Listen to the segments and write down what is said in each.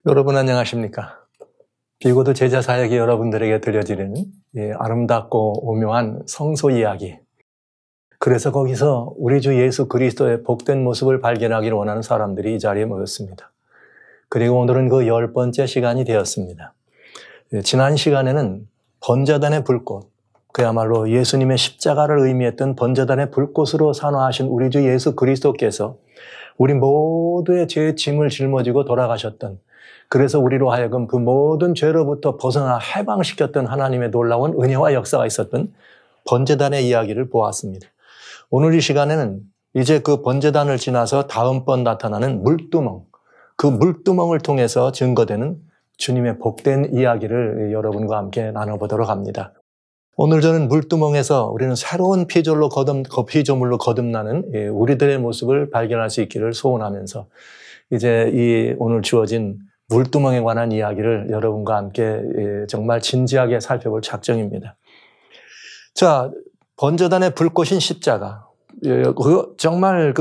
여러분 안녕하십니까? 비고도 제자 사역이 여러분들에게 들려드리는 아름답고 오묘한 성소 이야기. 그래서 거기서 우리 주 예수 그리스도의 복된 모습을 발견하기를 원하는 사람들이 이 자리에 모였습니다. 그리고 오늘은 그 10번째 시간이 되었습니다. 지난 시간에는 번제단의 불꽃, 그야말로 예수님의 십자가를 의미했던 번제단의 불꽃으로 산화하신 우리 주 예수 그리스도께서 우리 모두의 죄의 짐을 짊어지고 돌아가셨던, 그래서 우리로 하여금 그 모든 죄로부터 벗어나 해방시켰던 하나님의 놀라운 은혜와 역사가 있었던 번제단의 이야기를 보았습니다. 오늘 이 시간에는 이제 그 번제단을 지나서 다음번 나타나는 물두멍, 그 물두멍을 통해서 증거되는 주님의 복된 이야기를 여러분과 함께 나눠보도록 합니다. 오늘 저는 물두멍에서 우리는 새로운 피조물로 거듭나는 우리들의 모습을 발견할 수 있기를 소원하면서 이제 이 오늘 주어진 물두멍에 관한 이야기를 여러분과 함께 정말 진지하게 살펴볼 작정입니다. 자, 번제단의 불꽃인 십자가. 정말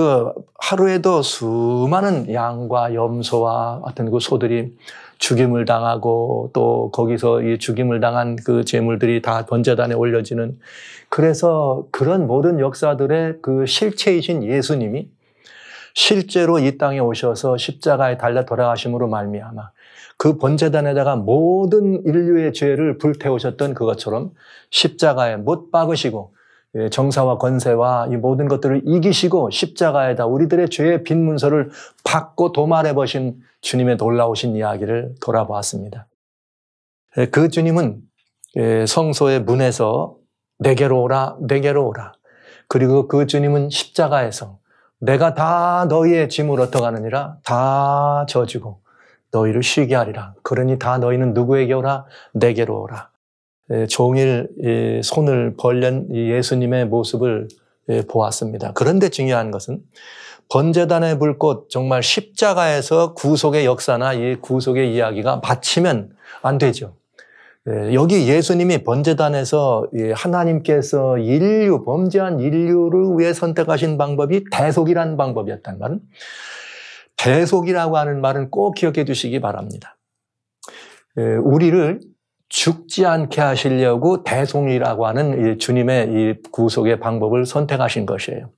하루에도 수많은 양과 염소와 어떤 그 소들이 죽임을 당하고 또 거기서 이 죽임을 당한 그 제물들이 다 번제단에 올려지는, 그래서 그런 모든 역사들의 그 실체이신 예수님이 실제로 이 땅에 오셔서 십자가에 달려 돌아가심으로 말미암아 그 번제단에다가 모든 인류의 죄를 불태우셨던 그것처럼 십자가에 못 박으시고 정사와 권세와 이 모든 것들을 이기시고 십자가에다 우리들의 죄의 빈 문서를 받고 도말해 보신 주님의 놀라우신 이야기를 돌아보았습니다. 그 주님은 성소의 문에서 내게로 오라, 내게로 오라. 그리고 그 주님은 십자가에서 내가 다 너희의 짐을 얻어가느니라, 다 져주고 너희를 쉬게 하리라. 그러니 다 너희는 누구에게 오라? 내게로 오라. 종일 손을 벌린 예수님의 모습을 보았습니다. 그런데 중요한 것은 번제단의 불꽃, 정말 십자가에서 구속의 역사나 이 구속의 이야기가 맞추면 안 되죠. 여기 예수님이 번제단에서 하나님께서 범죄한 인류를 위해 선택하신 방법이 대속이라는 방법이었단 말은, 대속이라고 하는 말은 꼭 기억해 두시기 바랍니다. 우리를 죽지 않게 하시려고 대속이라고 하는 주님의 이 구속의 방법을 선택하신 것이에요.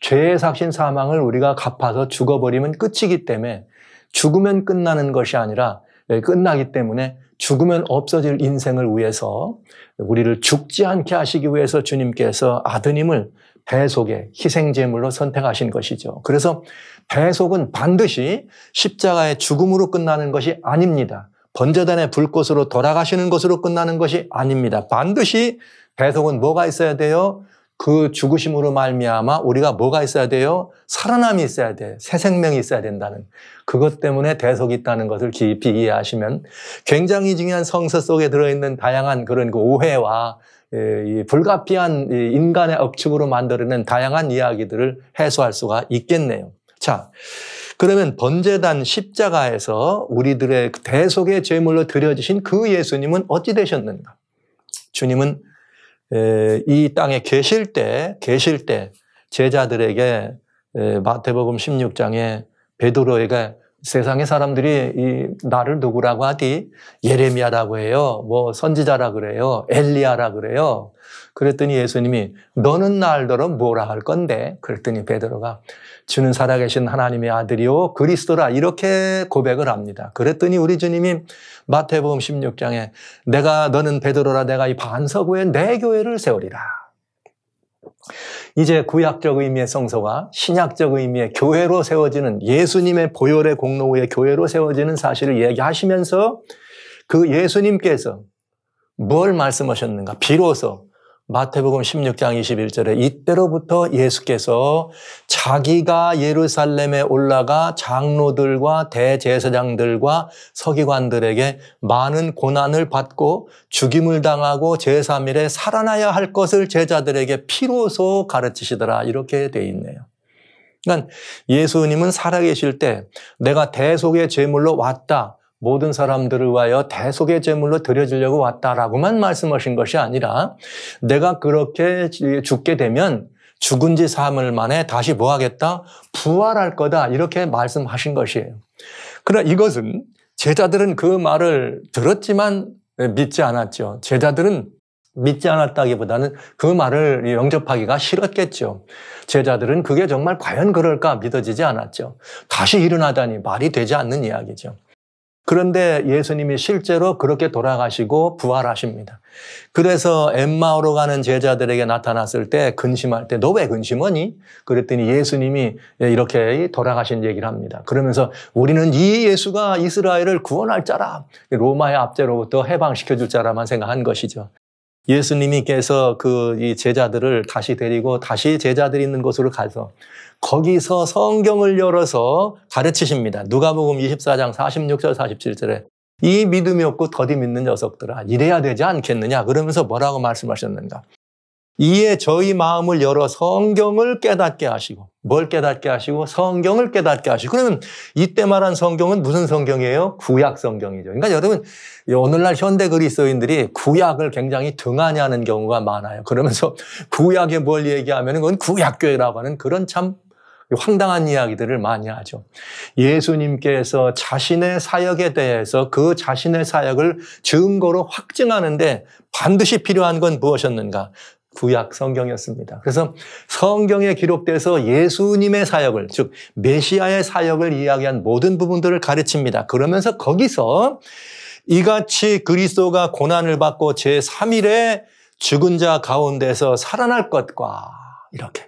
죄의 삭신 사망을 우리가 갚아서 죽어버리면 끝이기 때문에, 죽으면 끝나는 것이 아니라 끝나기 때문에 죽으면 없어질 인생을 위해서 우리를 죽지 않게 하시기 위해서 주님께서 아드님을 대속의 희생제물로 선택하신 것이죠. 그래서 대속은 반드시 십자가의 죽음으로 끝나는 것이 아닙니다. 번제단의 불꽃으로 돌아가시는 것으로 끝나는 것이 아닙니다. 반드시 대속은 뭐가 있어야 돼요? 그 죽으심으로 말미암아 우리가 뭐가 있어야 돼요? 살아남이 있어야 돼요. 새 생명이 있어야 된다는, 그것 때문에 대속이 있다는 것을 깊이 이해하시면 굉장히 중요한 성서 속에 들어있는 다양한 그런 그 오해와 이 불가피한 인간의 억측으로 만들어낸 다양한 이야기들을 해소할 수가 있겠네요. 자, 그러면 번제단 십자가에서 우리들의 대속의 제물로 드려지신 그 예수님은 어찌 되셨는가? 주님은 이 땅에 계실 때 제자들에게 마태복음 16장에 베드로에게 세상의 사람들이 나를 누구라고 하디? 예레미야라고 해요. 뭐 선지자라 그래요. 엘리야라 그래요. 그랬더니 예수님이 너는 날더러 뭐라 할 건데? 그랬더니 베드로가 주는 살아계신 하나님의 아들이요 그리스도라, 이렇게 고백을 합니다. 그랬더니 우리 주님이 마태복음 16장에 너는 베드로라, 내가 이 반석 위에 내 교회를 세우리라. 이제 구약적 의미의 성소가 신약적 의미의 교회로 세워지는, 예수님의 보혈의 공로 위에 교회로 세워지는 사실을 얘기하시면서 그 예수님께서 뭘 말씀하셨는가? 비로소 마태복음 16장 21절에 이때로부터 예수께서 자기가 예루살렘에 올라가 장로들과 대제사장들과 서기관들에게 많은 고난을 받고 죽임을 당하고 제3일에 살아나야 할 것을 제자들에게 피로소 가르치시더라, 이렇게 돼 있네요. 그러니까 예수님은 살아계실 때 내가 대속의 제물로 왔다, 모든 사람들을 위하여 대속의 제물로 드려지려고 왔다라고만 말씀하신 것이 아니라 내가 그렇게 죽게 되면 죽은 지 사흘 만에 다시 뭐 하겠다? 부활할 거다, 이렇게 말씀하신 것이에요. 그러나 이것은 제자들은 그 말을 들었지만 믿지 않았죠. 제자들은 믿지 않았다기보다는 그 말을 영접하기가 싫었겠죠. 제자들은 그게 정말 과연 그럴까 믿어지지 않았죠. 다시 일어나다니 말이 되지 않는 이야기죠. 그런데 예수님이 실제로 그렇게 돌아가시고 부활하십니다. 그래서 엠마오로 가는 제자들에게 나타났을 때 근심할 때 너 왜 근심하니? 그랬더니 예수님이 이렇게 돌아가신 얘기를 합니다. 그러면서 우리는 이 예수가 이스라엘을 구원할 자라, 로마의 압제로부터 해방시켜 줄 자라만 생각한 것이죠. 예수님께서 이 제자들을 다시 데리고 다시 제자들이 있는 곳으로 가서 거기서 성경을 열어서 가르치십니다. 누가복음 24장 46절 47절에 이 믿음이 없고 더디 믿는 녀석들아 이래야 되지 않겠느냐 그러면서 뭐라고 말씀하셨는가? 이에 저희 마음을 열어 성경을 깨닫게 하시고 뭘 깨닫게 하시고 성경을 깨닫게 하시고 그러면 이때 말한 성경은 무슨 성경이에요? 구약 성경이죠. 그러니까 여러분 오늘날 현대 그리스도인들이 구약을 굉장히 등한히하는 경우가 많아요. 그러면서 구약에 뭘 얘기하면 그건 구약교회라고 하는 그런 참 황당한 이야기들을 많이 하죠. 예수님께서 자신의 사역에 대해서 그 자신의 사역을 증거로 확증하는데 반드시 필요한 건 무엇이었는가? 구약 성경이었습니다. 그래서 성경에 기록돼서 예수님의 사역을, 즉 메시아의 사역을 이야기한 모든 부분들을 가르칩니다. 그러면서 거기서 이같이 그리스도가 고난을 받고 제3일에 죽은 자 가운데서 살아날 것과 이렇게.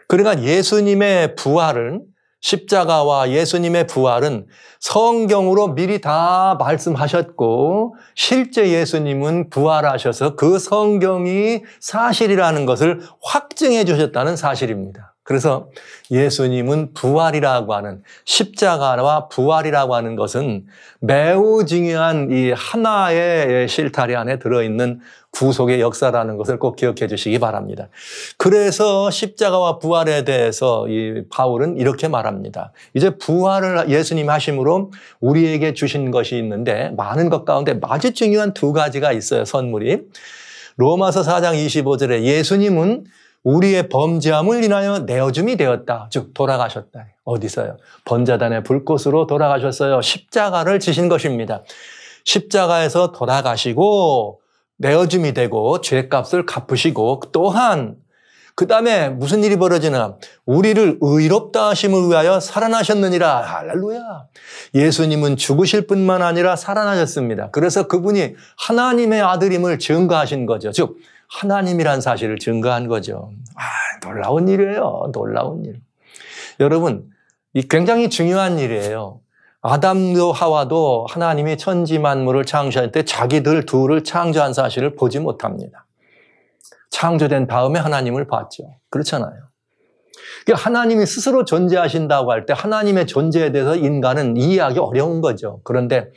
그러니까 예수님의 부활은 십자가와 예수님의 부활은 성경으로 미리 다 말씀하셨고 실제 예수님은 부활하셔서 그 성경이 사실이라는 것을 확증해 주셨다는 사실입니다. 그래서 예수님은 부활이라고 하는 십자가와 부활이라고 하는 것은 매우 중요한 이 하나의 실타래 안에 들어있는 구속의 역사라는 것을 꼭 기억해 주시기 바랍니다. 그래서 십자가와 부활에 대해서 이 바울은 이렇게 말합니다. 이제 부활을 예수님 하심으로 우리에게 주신 것이 있는데 많은 것 가운데 아주 중요한 두 가지가 있어요. 선물이. 로마서 4장 25절에 예수님은 우리의 범죄함을 인하여 내어줌이 되었다. 즉 돌아가셨다. 어디서요? 번제단의 불꽃으로 돌아가셨어요. 십자가를 지신 것입니다. 십자가에서 돌아가시고 내어줌이 되고 죄값을 갚으시고 또한 그 다음에 무슨 일이 벌어지나 우리를 의롭다 하심을 위하여 살아나셨느니라. 할렐루야. 예수님은 죽으실 뿐만 아니라 살아나셨습니다. 그래서 그분이 하나님의 아들임을 증거하신 거죠. 즉 하나님이란 사실을 증거한 거죠. 놀라운 일이에요. 놀라운 일. 여러분, 이 굉장히 중요한 일이에요. 아담도 하와도 하나님이 천지 만물을 창조할 때 자기들 둘을 창조한 사실을 보지 못합니다. 창조된 다음에 하나님을 봤죠. 그렇잖아요. 그러니까 하나님이 스스로 존재하신다고 할 때 하나님의 존재에 대해서 인간은 이해하기 어려운 거죠. 그런데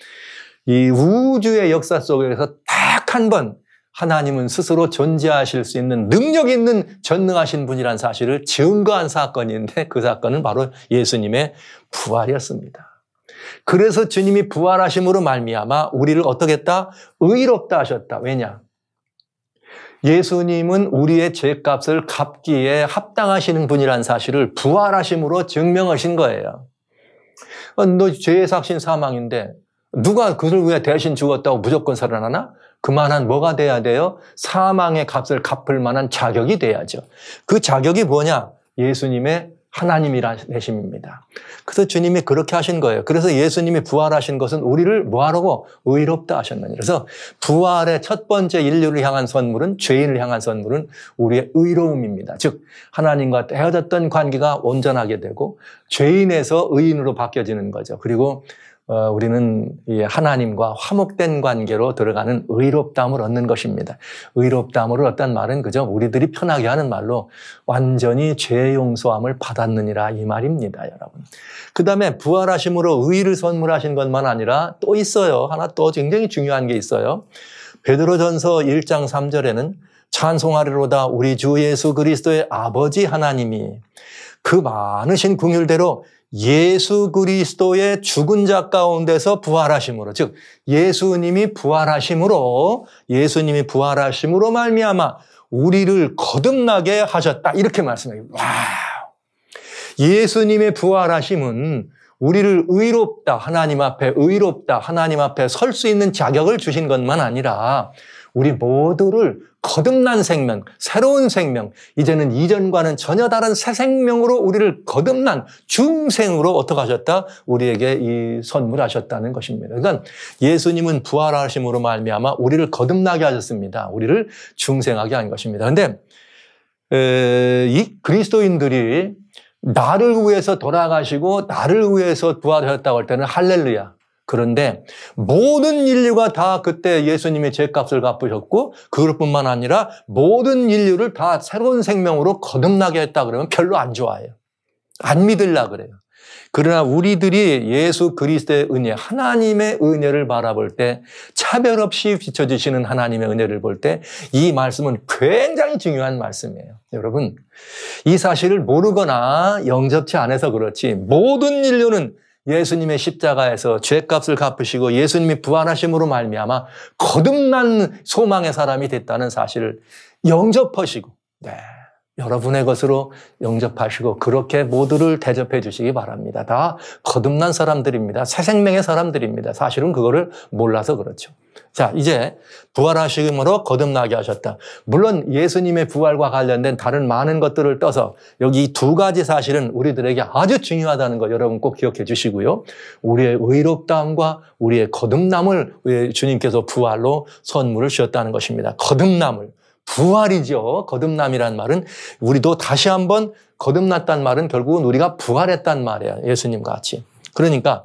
이 우주의 역사 속에서 딱 한 번 하나님은 스스로 존재하실 수 있는 능력 있는 전능하신 분이라는 사실을 증거한 사건인데 그 사건은 바로 예수님의 부활이었습니다. 그래서 주님이 부활하심으로 말미암아 우리를 어떻게 했다? 의롭다 하셨다. 왜냐? 예수님은 우리의 죄값을 갚기에 합당하시는 분이라는 사실을 부활하심으로 증명하신 거예요. 너 죄의 삭신 사망인데 누가 그를 위해 대신 죽었다고 무조건 살아나나? 그만한 뭐가 돼야 돼요? 사망의 값을 갚을 만한 자격이 돼야죠. 그 자격이 뭐냐? 예수님의 하나님이라심입니다. 그래서 주님이 그렇게 하신 거예요. 그래서 예수님이 부활하신 것은 우리를 뭐하라고? 의롭다 하셨느니라. 그래서 부활의 첫 번째 인류를 향한 선물은 죄인을 향한 선물은 우리의 의로움입니다. 즉 하나님과 헤어졌던 관계가 온전하게 되고 죄인에서 의인으로 바뀌어지는 거죠. 그리고 우리는 하나님과 화목된 관계로 들어가는 의롭다함을 얻는 것입니다. 의롭다함을 얻다는 말은 그저 우리들이 편하게 하는 말로 완전히 죄 용서함을 받았느니라 이 말입니다, 여러분. 그 다음에 부활하심으로 의를 선물하신 것만 아니라 또 있어요. 하나 또 굉장히 중요한 게 있어요. 베드로전서 1장 3절에는 찬송하리로다 우리 주 예수 그리스도의 아버지 하나님이 그 많으신 긍휼대로 예수 그리스도의 죽은 자 가운데서 부활하심으로, 즉 예수님이 부활하심으로 말미암아 우리를 거듭나게 하셨다. 이렇게 말씀해요. 와, 예수님의 부활하심은 우리를 의롭다, 하나님 앞에 의롭다, 하나님 앞에 설 수 있는 자격을 주신 것만 아니라 우리 모두를 거듭난 생명, 새로운 생명, 이제는 이전과는 전혀 다른 새 생명으로 우리를 거듭난 중생으로 어떻게 하셨다? 우리에게 이 선물하셨다는 것입니다. 그러니까 예수님은 부활하심으로 말미암아 우리를 거듭나게 하셨습니다. 우리를 중생하게 한 것입니다. 그런데 이 그리스도인들이 나를 위해서 돌아가시고 나를 위해서 부활하셨다고 할 때는 할렐루야. 그런데 모든 인류가 다 그때 예수님의 죄값을 갚으셨고 그것뿐만 아니라 모든 인류를 다 새로운 생명으로 거듭나게 했다 그러면 별로 안 좋아해요. 안 믿으려고 그래요. 그러나 우리들이 예수 그리스도의 은혜, 하나님의 은혜를 바라볼 때 차별 없이 비춰주시는 하나님의 은혜를 볼 때 이 말씀은 굉장히 중요한 말씀이에요. 여러분, 이 사실을 모르거나 영접치 않아서 그렇지 모든 인류는 예수님의 십자가에서 죄값을 갚으시고 예수님이 부활하심으로 말미암아 거듭난 소망의 사람이 됐다는 사실을 영접하시고 여러분의 것으로 영접하시고 그렇게 모두를 대접해 주시기 바랍니다. 다 거듭난 사람들입니다. 새 생명의 사람들입니다. 사실은 그거를 몰라서 그렇죠. 자, 이제 부활하심으로 거듭나게 하셨다. 물론 예수님의 부활과 관련된 다른 많은 것들을 떠서 여기 두 가지 사실은 우리들에게 아주 중요하다는 거 여러분 꼭 기억해 주시고요. 우리의 의롭다함과 우리의 거듭남을 주님께서 부활로 선물을 주셨다는 것입니다. 거듭남을. 부활이죠. 거듭남이란 말은 우리도 다시 한번 거듭났단 말은 결국은 우리가 부활했단 말이에요. 예수님 같이. 그러니까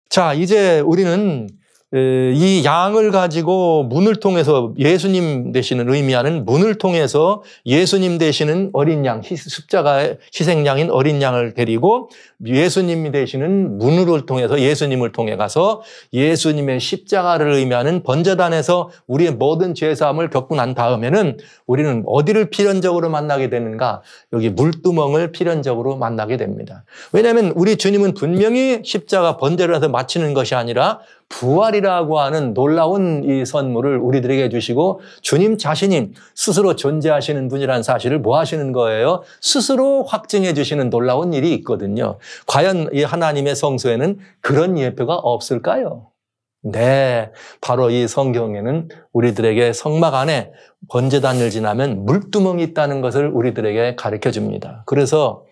자, 이제 우리는 이 양을 가지고 문을 통해서 예수님 되시는 의미하는 문을 통해서 예수님 되시는 어린 양, 십자가의 희생양인 어린 양을 데리고 예수님이 되시는 문을 통해서 예수님을 통해 가서 예수님의 십자가를 의미하는 번제단에서 우리의 모든 죄사함을 겪고 난 다음에는 우리는 어디를 필연적으로 만나게 되는가? 여기 물두멍을 필연적으로 만나게 됩니다. 왜냐하면 우리 주님은 분명히 십자가 번제를 해서 마치는 것이 아니라 부활이라고 하는 놀라운 이 선물을 우리들에게 주시고 주님 자신이 스스로 존재하시는 분이라는 사실을 뭐 하시는 거예요? 스스로 확증해 주시는 놀라운 일이 있거든요. 과연 이 하나님의 성소에는 그런 예표가 없을까요? 네, 바로 이 성경에는 우리들에게 성막 안에 번제단을 지나면 물두멍이 있다는 것을 우리들에게 가르쳐 줍니다. 그래서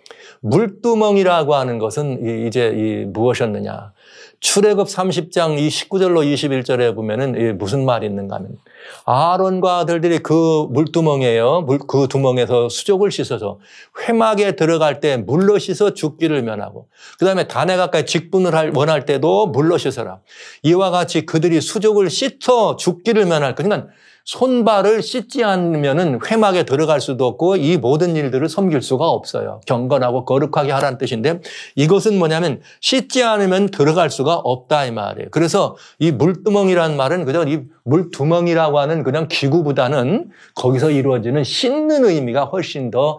물두멍이라고 하는 것은 이제 무엇이었느냐? 출애굽 30장 이 19절로 21절에 보면은 무슨 말이 있는가 하면 아론과 아들들이 그 물두멍이에요. 그 두멍에서 수족을 씻어서 회막에 들어갈 때 물로 씻어 죽기를 면하고 그다음에 단에 가까이 직분을 원할 때도 물로 씻어라. 이와 같이 그들이 수족을 씻어 죽기를 면할 것. 그러니까 손발을 씻지 않으면은 회막에 들어갈 수도 없고 이 모든 일들을 섬길 수가 없어요. 경건하고 거룩하게 하라는 뜻인데 이것은 뭐냐면 씻지 않으면 들어갈 수가 없다 이 말이에요. 그래서 이 물두멍이라는 말은 그저 이 물두멍이라고 하는 그냥 기구보다는 거기서 이루어지는 씻는 의미가 훨씬 더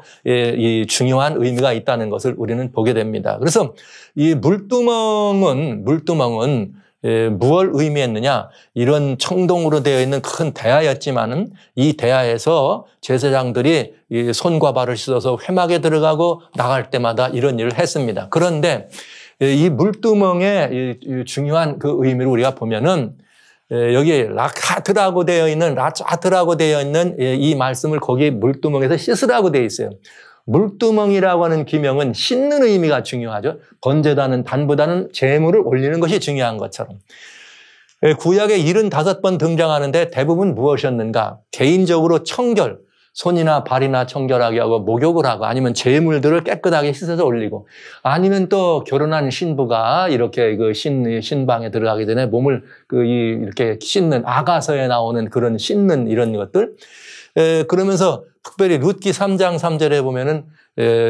중요한 의미가 있다는 것을 우리는 보게 됩니다. 그래서 이 물두멍은 무엇을 의미했느냐? 이런 청동으로 되어 있는 큰 대야였지만은 이 대야에서 제사장들이 손과 발을 씻어서 회막에 들어가고 나갈 때마다 이런 일을 했습니다. 그런데 이 물두멍의 중요한 그 의미를 우리가 보면은 여기 라카트라고 되어 있는 이 말씀을 거기 물두멍에서 씻으라고 되어 있어요. 물두멍이라고 하는 기명은 씻는 의미가 중요하죠. 번제단은 단보다는 제물을 올리는 것이 중요한 것처럼. 구약에 75번 등장하는데 대부분 무엇이었는가? 개인적으로 청결, 손이나 발이나 청결하게 하고 목욕을 하고 아니면 제물들을 깨끗하게 씻어서 올리고 아니면 또 결혼한 신부가 이렇게 그 신방에 들어가기 전에 몸을 이렇게 씻는 아가서에 나오는 그런 씻는 이런 것들. 그러면서 특별히 룻기 3장 3절에 보면은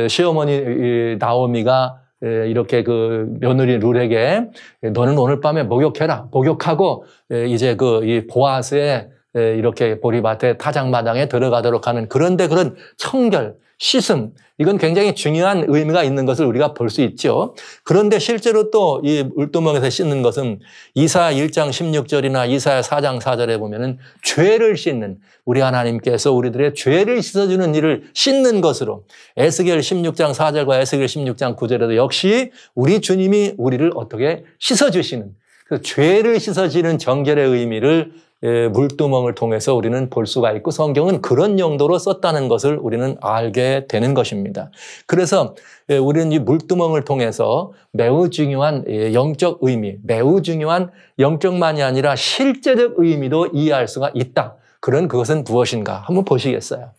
시어머니 나오미가 이렇게 그 며느리 룻에게 너는 오늘 밤에 목욕해라. 목욕하고 이제 이 보아스의 이렇게 보리밭에 타작마당에 들어가도록 하는 그런데 그런 청결, 씻음, 이건 굉장히 중요한 의미가 있는 것을 우리가 볼 수 있죠. 그런데 실제로 또 이 물두멍에서 씻는 것은 이사야 1장 16절이나 이사야 4장 4절에 보면은 죄를 씻는, 우리 하나님께서 우리들의 죄를 씻어주는 일을 씻는 것으로, 에스겔 16장 4절과 에스겔 16장 9절에도 역시 우리 주님이 우리를 어떻게 씻어주시는, 그 죄를 씻어주는 정결의 의미를 물두멍을 통해서 우리는 볼 수가 있고 성경은 그런 용도로 썼다는 것을 우리는 알게 되는 것입니다. 그래서 우리는 이 물두멍을 통해서 매우 중요한 영적 의미, 매우 중요한 영적만이 아니라 실제적 의미도 이해할 수가 있다. 그런 그것은 무엇인가 한번 보시겠어요?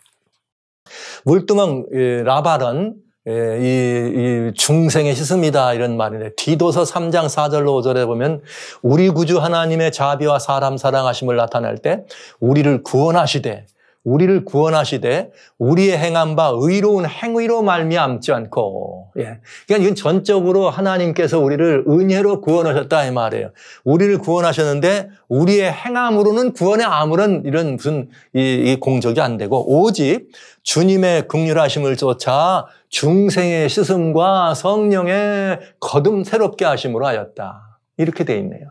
물두멍 라발은 이 중생의 씻음이다 이런 말인데 디도서 3장 4절로 5절에 보면 우리 구주 하나님의 자비와 사람 사랑하심을 나타낼 때 우리를 구원하시되 우리의 행한 바 의로운 행위로 말미암지 않고, 그러니까 이건 전적으로 하나님께서 우리를 은혜로 구원하셨다 이 말이에요. 우리를 구원하셨는데 우리의 행함으로는 구원에 아무런 이런 무슨 이 공적이 안 되고 오직 주님의 긍휼하심을 쫓아 중생의 씻음과 성령의 거듭 새롭게 하심으로 하였다. 이렇게 돼 있네요.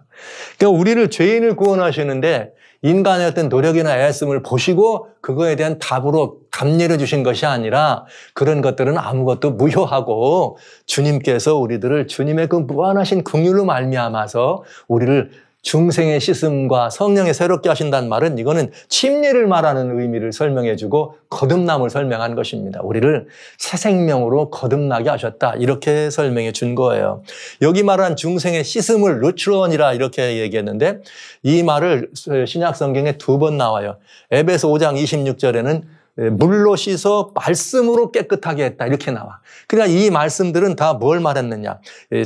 그러니까 우리를 죄인을 구원하시는데 인간의 어떤 노력이나 애씀을 보시고 그거에 대한 답으로 감리를 주신 것이 아니라 그런 것들은 아무것도 무효하고 주님께서 우리들을 주님의 그 무한하신 긍휼로 말미암아서 우리를 중생의 씻음과 성령의 새롭게 하신다는 말은 이거는 침례를 말하는 의미를 설명해주고 거듭남을 설명한 것입니다. 우리를 새 생명으로 거듭나게 하셨다. 이렇게 설명해 준 거예요. 여기 말한 중생의 씻음을 루트론이라 이렇게 얘기했는데 이 말을 신약 성경에 2번 나와요. 에베소 5장 26절에는 물로 씻어 말씀으로 깨끗하게 했다 이렇게 나와. 그러니까 이 말씀들은 다 뭘 말했느냐,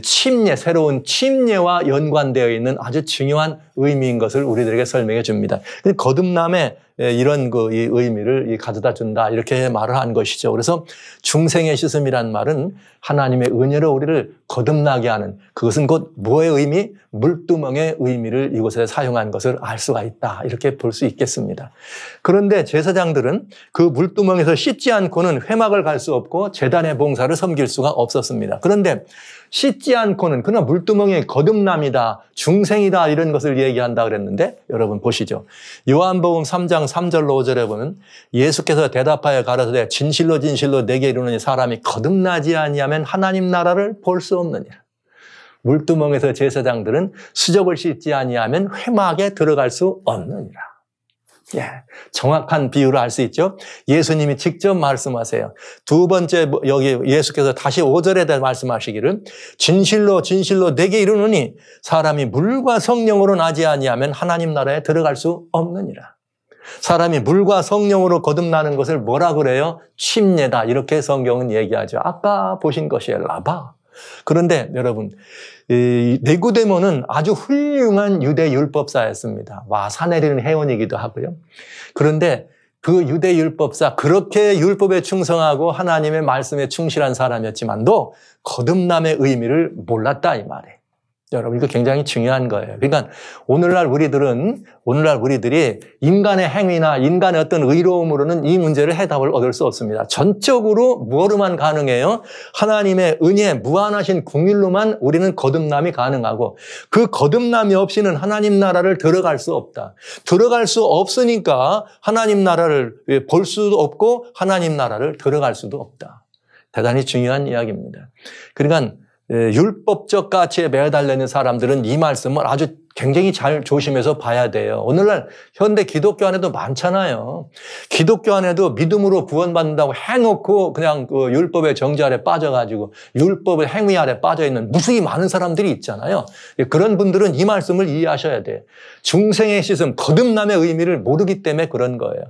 침례, 새로운 침례와 연관되어 있는 아주 중요한 의미인 것을 우리들에게 설명해 줍니다. 거듭남의 이런 이 의미를 가져다 준다 이렇게 말을 한 것이죠. 그래서 중생의 씻음이란 말은 하나님의 은혜로 우리를 거듭나게 하는, 그것은 곧 뭐의 의미? 물두멍의 의미를 이곳에 사용한 것을 알 수가 있다 이렇게 볼 수 있겠습니다. 그런데 제사장들은 그 물두멍에서 씻지 않고는 회막을 갈 수 없고 제단의 봉사를 섬길 수가 없었습니다. 그런데 씻지 않고는 그러나 물두멍의 거듭남이다, 중생이다 이런 것을 얘기한다 그랬는데 여러분 보시죠. 요한복음 3장 3절로 5절에 보면 예수께서 대답하여 가라사대 진실로 진실로 내게 이르노니 사람이 거듭나지 아니하면 하나님 나라를 볼 수 없느니라. 물두멍에서 제사장들은 수족을 씻지 아니하면 회막에 들어갈 수 없느니라. 정확한 비유를 알 수 있죠. 예수님이 직접 말씀하세요. 두 번째 여기 예수께서 다시 5절에 대해 말씀하시기를 진실로 진실로 내게 이르노니 사람이 물과 성령으로 나지 아니하면 하나님 나라에 들어갈 수 없느니라. 사람이 물과 성령으로 거듭나는 것을 뭐라 그래요? 침례다 이렇게 성경은 얘기하죠. 아까 보신 것이에요. 라바. 그런데 여러분 니고데모는 아주 훌륭한 유대 율법사였습니다. 사내리는 회원이기도 하고요. 그런데 그 유대 율법사, 그렇게 율법에 충성하고 하나님의 말씀에 충실한 사람이었지만도 거듭남의 의미를 몰랐다 이 말이에요. 여러분 이거 굉장히 중요한 거예요. 그러니까 오늘날 우리들이 인간의 행위나 인간의 어떤 의로움으로는 이 문제를 해답을 얻을 수 없습니다. 전적으로 뭐로만 가능해요? 하나님의 은혜, 무한하신 긍휼로만 우리는 거듭남이 가능하고 그 거듭남이 없이는 하나님 나라를 들어갈 수 없다. 들어갈 수 없으니까 하나님 나라를 볼 수도 없고 하나님 나라를 들어갈 수도 없다. 대단히 중요한 이야기입니다. 그러니까 율법적 가치에 매달려 있는 사람들은 이 말씀을 아주 굉장히 잘 조심해서 봐야 돼요. 오늘날 현대 기독교 안에도 많잖아요. 기독교 안에도 믿음으로 구원받는다고 해놓고 그냥 그 율법의 정죄 아래 빠져가지고 율법의 행위 아래 빠져있는 무수히 많은 사람들이 있잖아요. 그런 분들은 이 말씀을 이해하셔야 돼요. 중생의 씻음, 거듭남의 의미를 모르기 때문에 그런 거예요.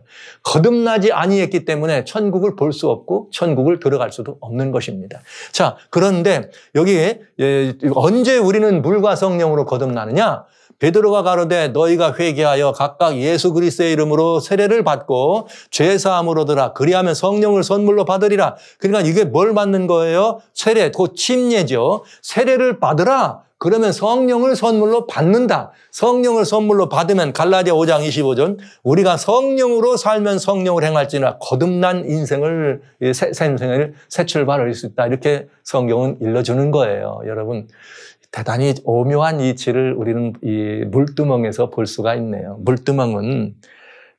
거듭나지 아니했기 때문에 천국을 볼 수 없고 천국을 들어갈 수도 없는 것입니다. 자, 그런데 여기에 언제 우리는 물과 성령으로 거듭나느냐? 베드로가 가로되 너희가 회개하여 각각 예수 그리스도의 이름으로 세례를 받고 죄 사함을 얻으라. 그리하면 성령을 선물로 받으리라. 그러니까 이게 뭘 받는 거예요? 세례, 곧 침례죠. 세례를 받으라. 그러면 성령을 선물로 받는다. 성령을 선물로 받으면 갈라디아 5장 25절 우리가 성령으로 살면 성령을 행할지나 거듭난 인생을 새 출발할 수 있다. 이렇게 성경은 일러주는 거예요. 여러분 대단히 오묘한 이치를 우리는 이 물두멍에서 볼 수가 있네요. 물두멍은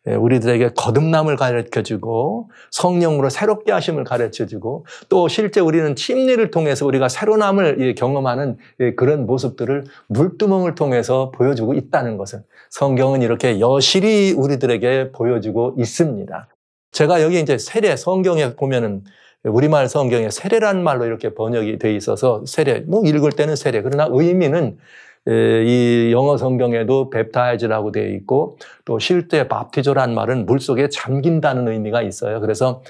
우리들에게 거듭남을 가르쳐주고 성령으로 새롭게 하심을 가르쳐주고 또 실제 우리는 침례를 통해서 우리가 새로남을 경험하는 그런 모습들을 물두멍을 통해서 보여주고 있다는 것을 성경은 이렇게 여실히 우리들에게 보여주고 있습니다. 제가 여기 이제 세례 성경에 보면은 우리말 성경에 세례란 말로 이렇게 번역이 돼 있어서 세례, 뭐 읽을 때는 세례. 그러나 의미는 이 영어 성경에도 baptize라고 되어 있고 또 실제 밥티조란 말은 물속에 잠긴다는 의미가 있어요. 그래서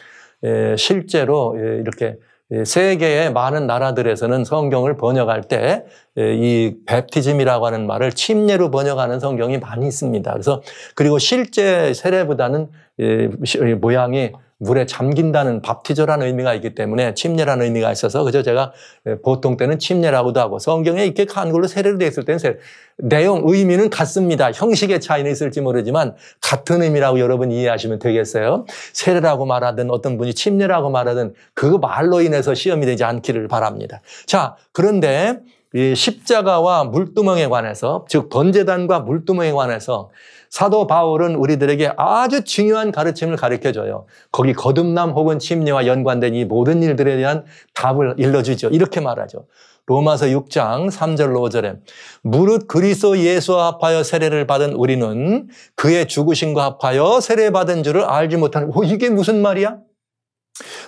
실제로 이렇게 세계의 많은 나라들에서는 성경을 번역할 때 이 베프티즘이라고 하는 말을 침례로 번역하는 성경이 많이 있습니다. 그래서 그리고 실제 세례보다는 모양이 물에 잠긴다는 밥티저라는 의미가 있기 때문에 침례라는 의미가 있어서 그저 제가 보통 때는 침례라고도 하고 성경에 이렇게 한글로 세례로 되어 있을 때는 세례. 내용, 의미는 같습니다. 형식의 차이는 있을지 모르지만 같은 의미라고 여러분 이해하시면 되겠어요. 세례라고 말하든 어떤 분이 침례라고 말하든 그 말로 인해서 시험이 되지 않기를 바랍니다. 자, 그런데 이 십자가와 물두멍에 관해서 즉 번제단과 물두멍에 관해서 사도 바울은 우리들에게 아주 중요한 가르침을 가르쳐줘요. 거기 거듭남 혹은 침례와 연관된 이 모든 일들에 대한 답을 일러주죠. 이렇게 말하죠. 로마서 6장 3절로 5절에 무릇 그리스도 예수와 합하여 세례를 받은 우리는 그의 죽으심과 합하여 세례받은 줄을 알지 못하는 이게 무슨 말이야?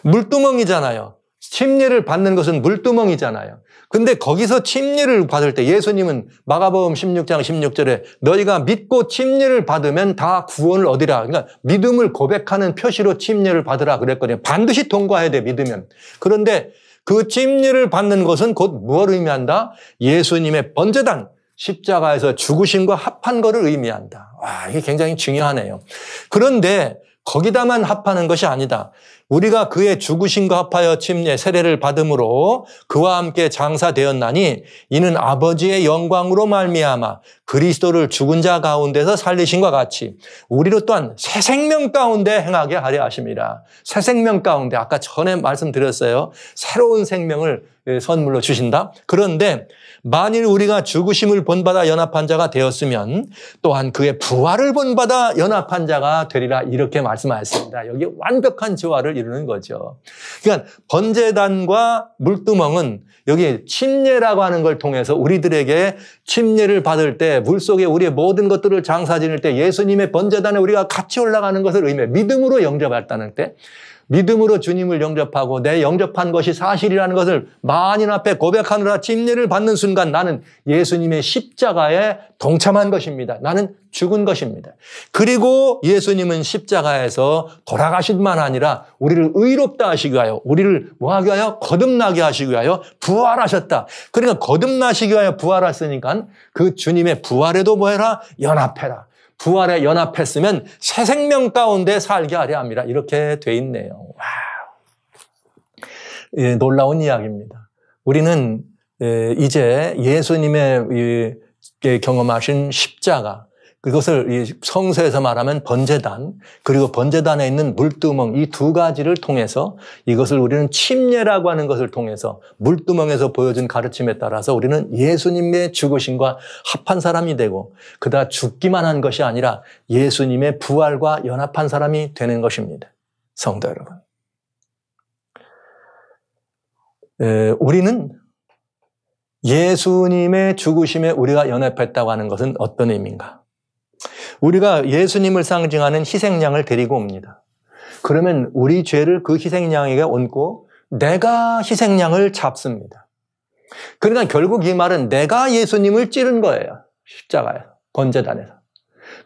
물두멍이잖아요. 침례를 받는 것은 물두멍이잖아요. 근데 거기서 침례를 받을 때 예수님은 마가복음 16장 16절에 너희가 믿고 침례를 받으면 다 구원을 얻으라. 그러니까 믿음을 고백하는 표시로 침례를 받으라 그랬거든요. 반드시 통과해야 돼, 믿으면. 그런데 그 침례를 받는 것은 곧 뭘 의미한다? 예수님의 번제단, 십자가에서 죽으심과 합한 것을 의미한다. 와, 이게 굉장히 중요하네요. 그런데 거기다만 합하는 것이 아니다. 우리가 그의 죽으심과 합하여 침례 세례를 받음으로 그와 함께 장사되었나니 이는 아버지의 영광으로 말미암아 그리스도를 죽은 자 가운데서 살리심과 같이 우리로 또한 새 생명 가운데 행하게 하려 하심이라. 새 생명 가운데 아까 전에 말씀드렸어요. 새로운 생명을 선물로 주신다. 그런데 만일 우리가 죽으심을 본받아 연합한 자가 되었으면 또한 그의 부활을 본받아 연합한 자가 되리라 이렇게 말씀하셨습니다. 여기 완벽한 조화를 이루는 거죠. 그러니까 번제단과 물두멍은 여기 침례라고 하는 걸 통해서 우리들에게 침례를 받을 때 물속에 우리의 모든 것들을 장사 지닐 때 예수님의 번제단에 우리가 같이 올라가는 것을 의미해 믿음으로 영접했다는 때 믿음으로 주님을 영접하고 내 영접한 것이 사실이라는 것을 만인 앞에 고백하느라 침례를 받는 순간 나는 예수님의 십자가에 동참한 것입니다. 나는 죽은 것입니다. 그리고 예수님은 십자가에서 돌아가신 만 아니라 우리를 의롭다 하시기 위하여 우리를 뭐하기 위하여 거듭나게 하시기 위하여 부활하셨다. 그러니까 거듭나시기 위하여 부활했으니까 그 주님의 부활에도 뭐해라? 연합해라. 부활에 연합했으면 새 생명 가운데 살게 하려 함이라 이렇게 돼 있네요. 와, 예, 놀라운 이야기입니다. 우리는 이제 예수님의 경험하신 십자가 그것을 성서에서 말하면 번제단 그리고 번제단에 있는 물두멍 이 두 가지를 통해서 이것을 우리는 침례라고 하는 것을 통해서 물두멍에서 보여준 가르침에 따라서 우리는 예수님의 죽으심과 합한 사람이 되고 그다 죽기만 한 것이 아니라 예수님의 부활과 연합한 사람이 되는 것입니다. 성도 여러분. 우리는 예수님의 죽으심에 우리가 연합했다고 하는 것은 어떤 의미인가? 우리가 예수님을 상징하는 희생양을 데리고 옵니다. 그러면 우리 죄를 그 희생양에게 얹고 내가 희생양을 잡습니다. 그러니까 결국 이 말은 내가 예수님을 찌른 거예요. 십자가에서, 번제단에서.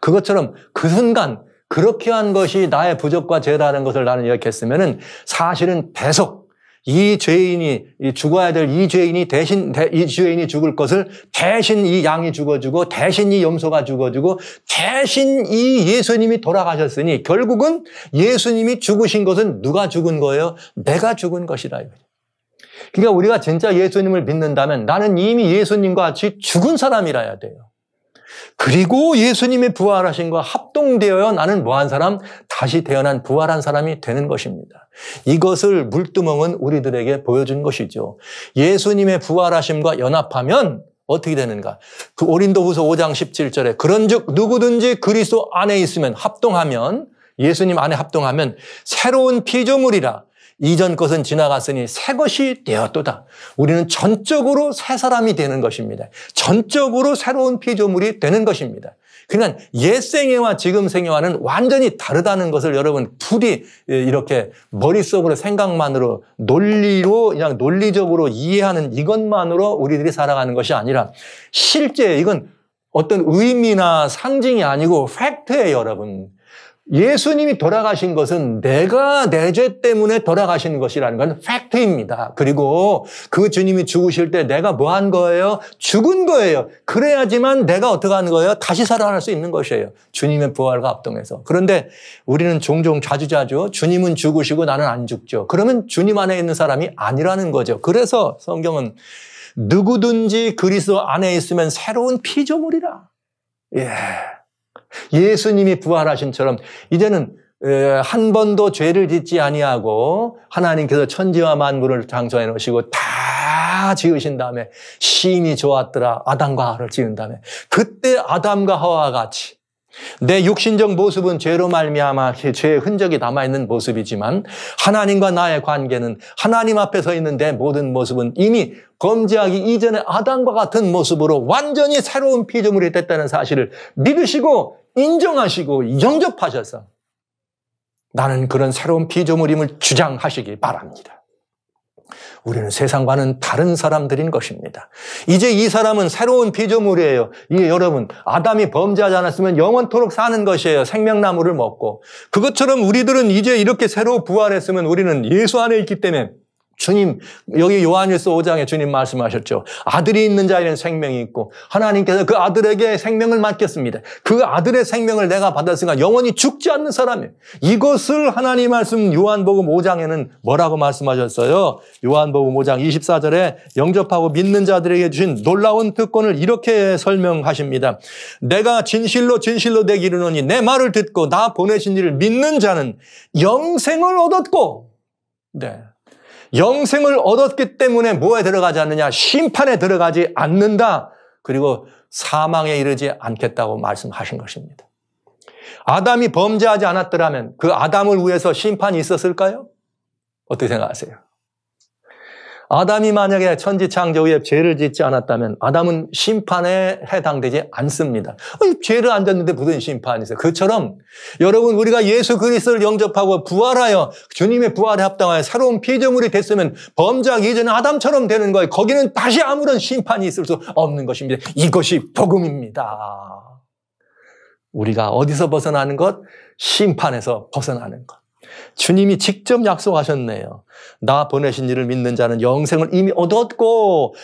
그것처럼 그 순간 그렇게 한 것이 나의 부족과 죄라는 것을 나는 기억했으면 사실은 대속, 이 죄인이 죽어야 될 이 죄인이 대신 이 죄인이 죽을 것을 대신 이 양이 죽어주고 대신 이 염소가 죽어주고 대신 이 예수님이 돌아가셨으니 결국은 예수님이 죽으신 것은 누가 죽은 거예요? 내가 죽은 것이라. 그러니까 우리가 진짜 예수님을 믿는다면 나는 이미 예수님과 같이 죽은 사람이라야 돼요. 그리고 예수님의 부활하신과 합동되어 나는 뭐한 사람? 다시 태어난 부활한 사람이 되는 것입니다. 이것을 물두멍은 우리들에게 보여준 것이죠. 예수님의 부활하심과 연합하면 어떻게 되는가? 그 고린도후서 5장 17절에 그런즉 누구든지 그리스도 안에 있으면 합동하면 예수님 안에 합동하면 새로운 피조물이라. 이전 것은 지나갔으니 새 것이 되었도다. 우리는 전적으로 새 사람이 되는 것입니다. 전적으로 새로운 피조물이 되는 것입니다. 그러니까 옛 생애와 지금 생애와는 완전히 다르다는 것을 여러분 둘이 이렇게 머릿속으로 생각만으로 논리로 그냥 논리적으로 이해하는 이것만으로 우리들이 살아가는 것이 아니라 실제 이건 어떤 의미나 상징이 아니고 팩트예요, 여러분. 예수님이 돌아가신 것은 내가 내 죄 때문에 돌아가신 것이라는 건 팩트입니다. 그리고 그 주님이 죽으실 때 내가 뭐 한 거예요? 죽은 거예요. 그래야지만 내가 어떻게 하는 거예요? 다시 살아날 수 있는 것이에요. 주님의 부활과 합동해서. 그런데 우리는 종종 자주자주 주님은 죽으시고 나는 안 죽죠. 그러면 주님 안에 있는 사람이 아니라는 거죠. 그래서 성경은 누구든지 그리스도 안에 있으면 새로운 피조물이라. 예. 예수님이 부활하신처럼 이제는 한 번도 죄를 짓지 아니하고 하나님께서 천지와 만물을 창조해 놓으시고 다 지으신 다음에 심히 좋았더라. 아담과 하와를 지은 다음에 그때 아담과 하와와 같이 내 육신적 모습은 죄로 말미암아 죄의 흔적이 남아있는 모습이지만 하나님과 나의 관계는 하나님 앞에 서 있는 내 모든 모습은 이미 범죄하기 이전에 아담과 같은 모습으로 완전히 새로운 피조물이 됐다는 사실을 믿으시고 인정하시고 영접하셔서 나는 그런 새로운 피조물임을 주장하시기 바랍니다. 우리는 세상과는 다른 사람들인 것입니다. 이제 이 사람은 새로운 피조물이에요. 이게 여러분, 아담이 범죄하지 않았으면 영원토록 사는 것이에요. 생명나무를 먹고. 그것처럼 우리들은 이제 이렇게 새로 부활했으면 우리는 예수 안에 있기 때문에 주님, 여기 요한일서 5장에 주님 말씀하셨죠. 아들이 있는 자에는 생명이 있고 하나님께서 그 아들에게 생명을 맡겼습니다. 그 아들의 생명을 내가 받았으니까 영원히 죽지 않는 사람이에요. 이것을 하나님 말씀 요한복음 5장에는 뭐라고 말씀하셨어요? 요한복음 5장 24절에 영접하고 믿는 자들에게 주신 놀라운 특권을 이렇게 설명하십니다. 내가 진실로 진실로 내게 이르노니 내 말을 듣고 나 보내신 이를 믿는 자는 영생을 얻었고 네. 영생을 얻었기 때문에 뭐에 들어가지 않느냐? 심판에 들어가지 않는다. 그리고 사망에 이르지 않겠다고 말씀하신 것입니다. 아담이 범죄하지 않았더라면 그 아담을 위해서 심판이 있었을까요? 어떻게 생각하세요? 아담이 만약에 천지창조 후에 죄를 짓지 않았다면 아담은 심판에 해당되지 않습니다. 죄를 안 졌는데 무슨 심판이 있어요? 그처럼 여러분 우리가 예수 그리스도를 영접하고 부활하여 주님의 부활에 합당하여 새로운 피조물이 됐으면 범죄하기 이전에 아담처럼 되는 거예요. 거기는 다시 아무런 심판이 있을 수 없는 것입니다. 이것이 복음입니다. 우리가 어디서 벗어나는 것? 심판에서 벗어나는 것. 주님이 직접 약속하셨네요. 나 보내신 이를 믿는 자는 영생을 이미 얻었고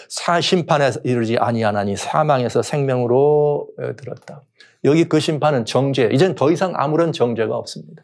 심판에 이르지 아니하나니 사망에서 생명으로 들었다. 여기 그 심판은 정죄. 이젠 더 이상 아무런 정죄가 없습니다.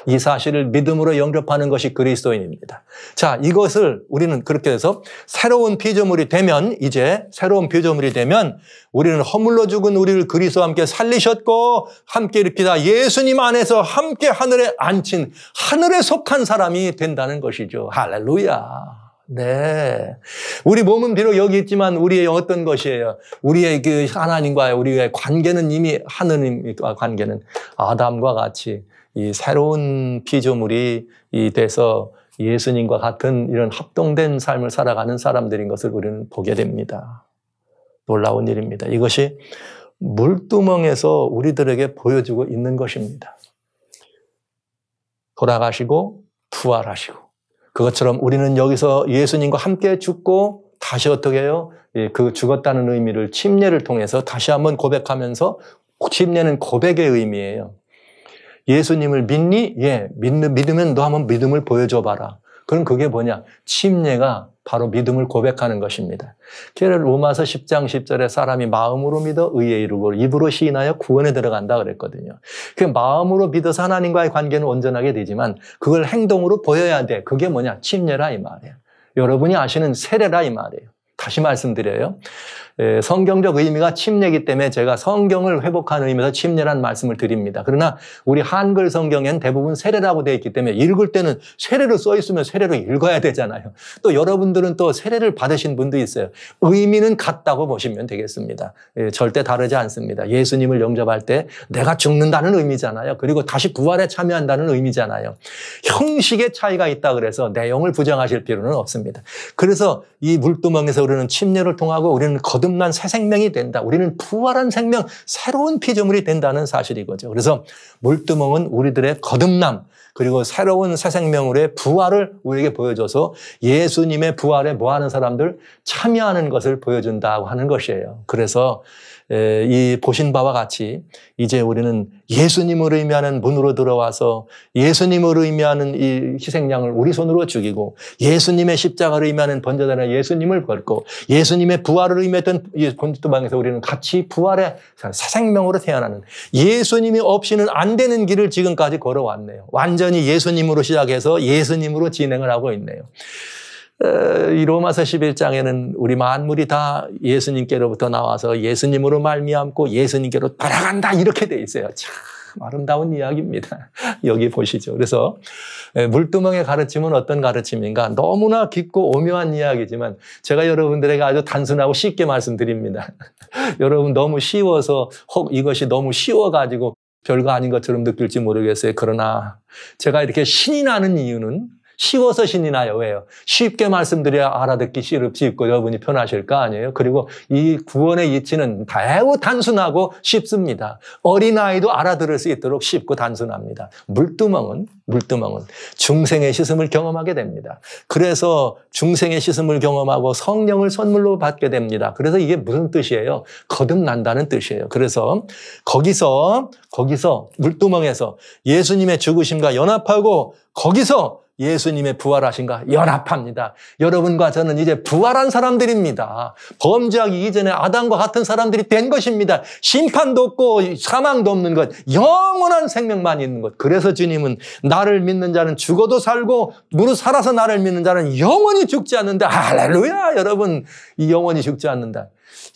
이 사실을 믿음으로 영접하는 것이 그리스도인입니다. 자, 이것을 우리는 그렇게 해서 새로운 피조물이 되면 이제 새로운 피조물이 되면 우리는 허물로 죽은 우리를 그리스도와 함께 살리셨고 함께 일으키다 예수님 안에서 함께 하늘에 앉힌 하늘에 속한 사람이 된다는 것이죠. 할렐루야. 네. 우리 몸은 비록 여기 있지만 우리의 어떤 것이에요? 우리의 그 하나님과의 우리의 관계는 이미 하느님과 관계는 아담과 같이 이 새로운 피조물이 돼서 예수님과 같은 이런 합동된 삶을 살아가는 사람들인 것을 우리는 보게 됩니다. 놀라운 일입니다. 이것이 물두멍에서 우리들에게 보여주고 있는 것입니다. 돌아가시고 부활하시고 그것처럼 우리는 여기서 예수님과 함께 죽고 다시 어떻게 해요? 그 죽었다는 의미를 침례를 통해서 다시 한번 고백하면서 침례는 고백의 의미예요. 예수님을 믿니? 예, 믿으면 너 한번 믿음을 보여줘 봐라. 그럼 그게 뭐냐? 침례가 바로 믿음을 고백하는 것입니다. 로마서 10장 10절에 사람이 마음으로 믿어 의에 이르고 입으로 시인하여 구원에 들어간다 그랬거든요. 그 마음으로 믿어서 하나님과의 관계는 온전하게 되지만 그걸 행동으로 보여야 돼. 그게 뭐냐? 침례라 이 말이에요. 여러분이 아시는 세례라 이 말이에요. 다시 말씀드려요. 성경적 의미가 침례이기 때문에 제가 성경을 회복하는 의미에서 침례라는 말씀을 드립니다. 그러나 우리 한글 성경엔 대부분 세례라고 되어 있기 때문에 읽을 때는 세례로 써 있으면 세례로 읽어야 되잖아요. 또 여러분들은 또 세례를 받으신 분도 있어요. 의미는 같다고 보시면 되겠습니다. 절대 다르지 않습니다. 예수님을 영접할 때 내가 죽는다는 의미잖아요. 그리고 다시 부활에 참여한다는 의미잖아요. 형식의 차이가 있다 그래서 내용을 부정하실 필요는 없습니다. 그래서 이 물두멍에서 우리는 침례를 통하고 우리는 거듭난 새 생명이 된다. 우리는 부활한 생명, 새로운 피조물이 된다는 사실이거죠. 그래서 물두멍은 우리들의 거듭남, 그리고 새로운 새 생명으로의 부활을 우리에게 보여줘서 예수님의 부활에 뭐하는 사람들? 참여하는 것을 보여준다고 하는 것이에요. 그래서 이 보신 바와 같이 이제 우리는 예수님을 의미하는 문으로 들어와서 예수님을 의미하는 이 희생양을 우리 손으로 죽이고 예수님의 십자가를 의미하는 번제단에 예수님을 걸고 예수님의 부활을 의미했던 이 본주방에서 우리는 같이 부활의 새 생명으로 태어나는 예수님이 없이는 안 되는 길을 지금까지 걸어왔네요. 완전히 예수님으로 시작해서 예수님으로 진행을 하고 있네요. 이 로마서 11장에는 우리 만물이 다 예수님께로부터 나와서 예수님으로 말미암고 예수님께로 따라간다 이렇게 돼 있어요. 참 아름다운 이야기입니다. 여기 보시죠. 그래서 물두멍의 가르침은 어떤 가르침인가? 너무나 깊고 오묘한 이야기지만 제가 여러분들에게 아주 단순하고 쉽게 말씀드립니다. 여러분 너무 쉬워서 혹 이것이 너무 쉬워가지고 별거 아닌 것처럼 느낄지 모르겠어요. 그러나 제가 이렇게 신이 나는 이유는 쉬워서 신이 나요. 왜요? 쉽게 말씀드려야 알아듣기 쉽고 여러분이 편하실 거 아니에요? 그리고 이 구원의 이치는 매우 단순하고 쉽습니다. 어린아이도 알아들을 수 있도록 쉽고 단순합니다. 물두멍은 중생의 씻음을 경험하게 됩니다. 그래서 중생의 씻음을 경험하고 성령을 선물로 받게 됩니다. 그래서 이게 무슨 뜻이에요? 거듭난다는 뜻이에요. 그래서 거기서 물두멍에서 예수님의 죽으심과 연합하고 거기서 예수님의 부활하신가 연합합니다. 여러분과 저는 이제 부활한 사람들입니다. 범죄하기 이전에 아담과 같은 사람들이 된 것입니다. 심판도 없고 사망도 없는 것, 영원한 생명만 있는 것. 그래서 주님은 나를 믿는 자는 죽어도 살고 무릇 살아서 나를 믿는 자는 영원히 죽지 않는다. 할렐루야. 여러분, 이 영원히 죽지 않는다.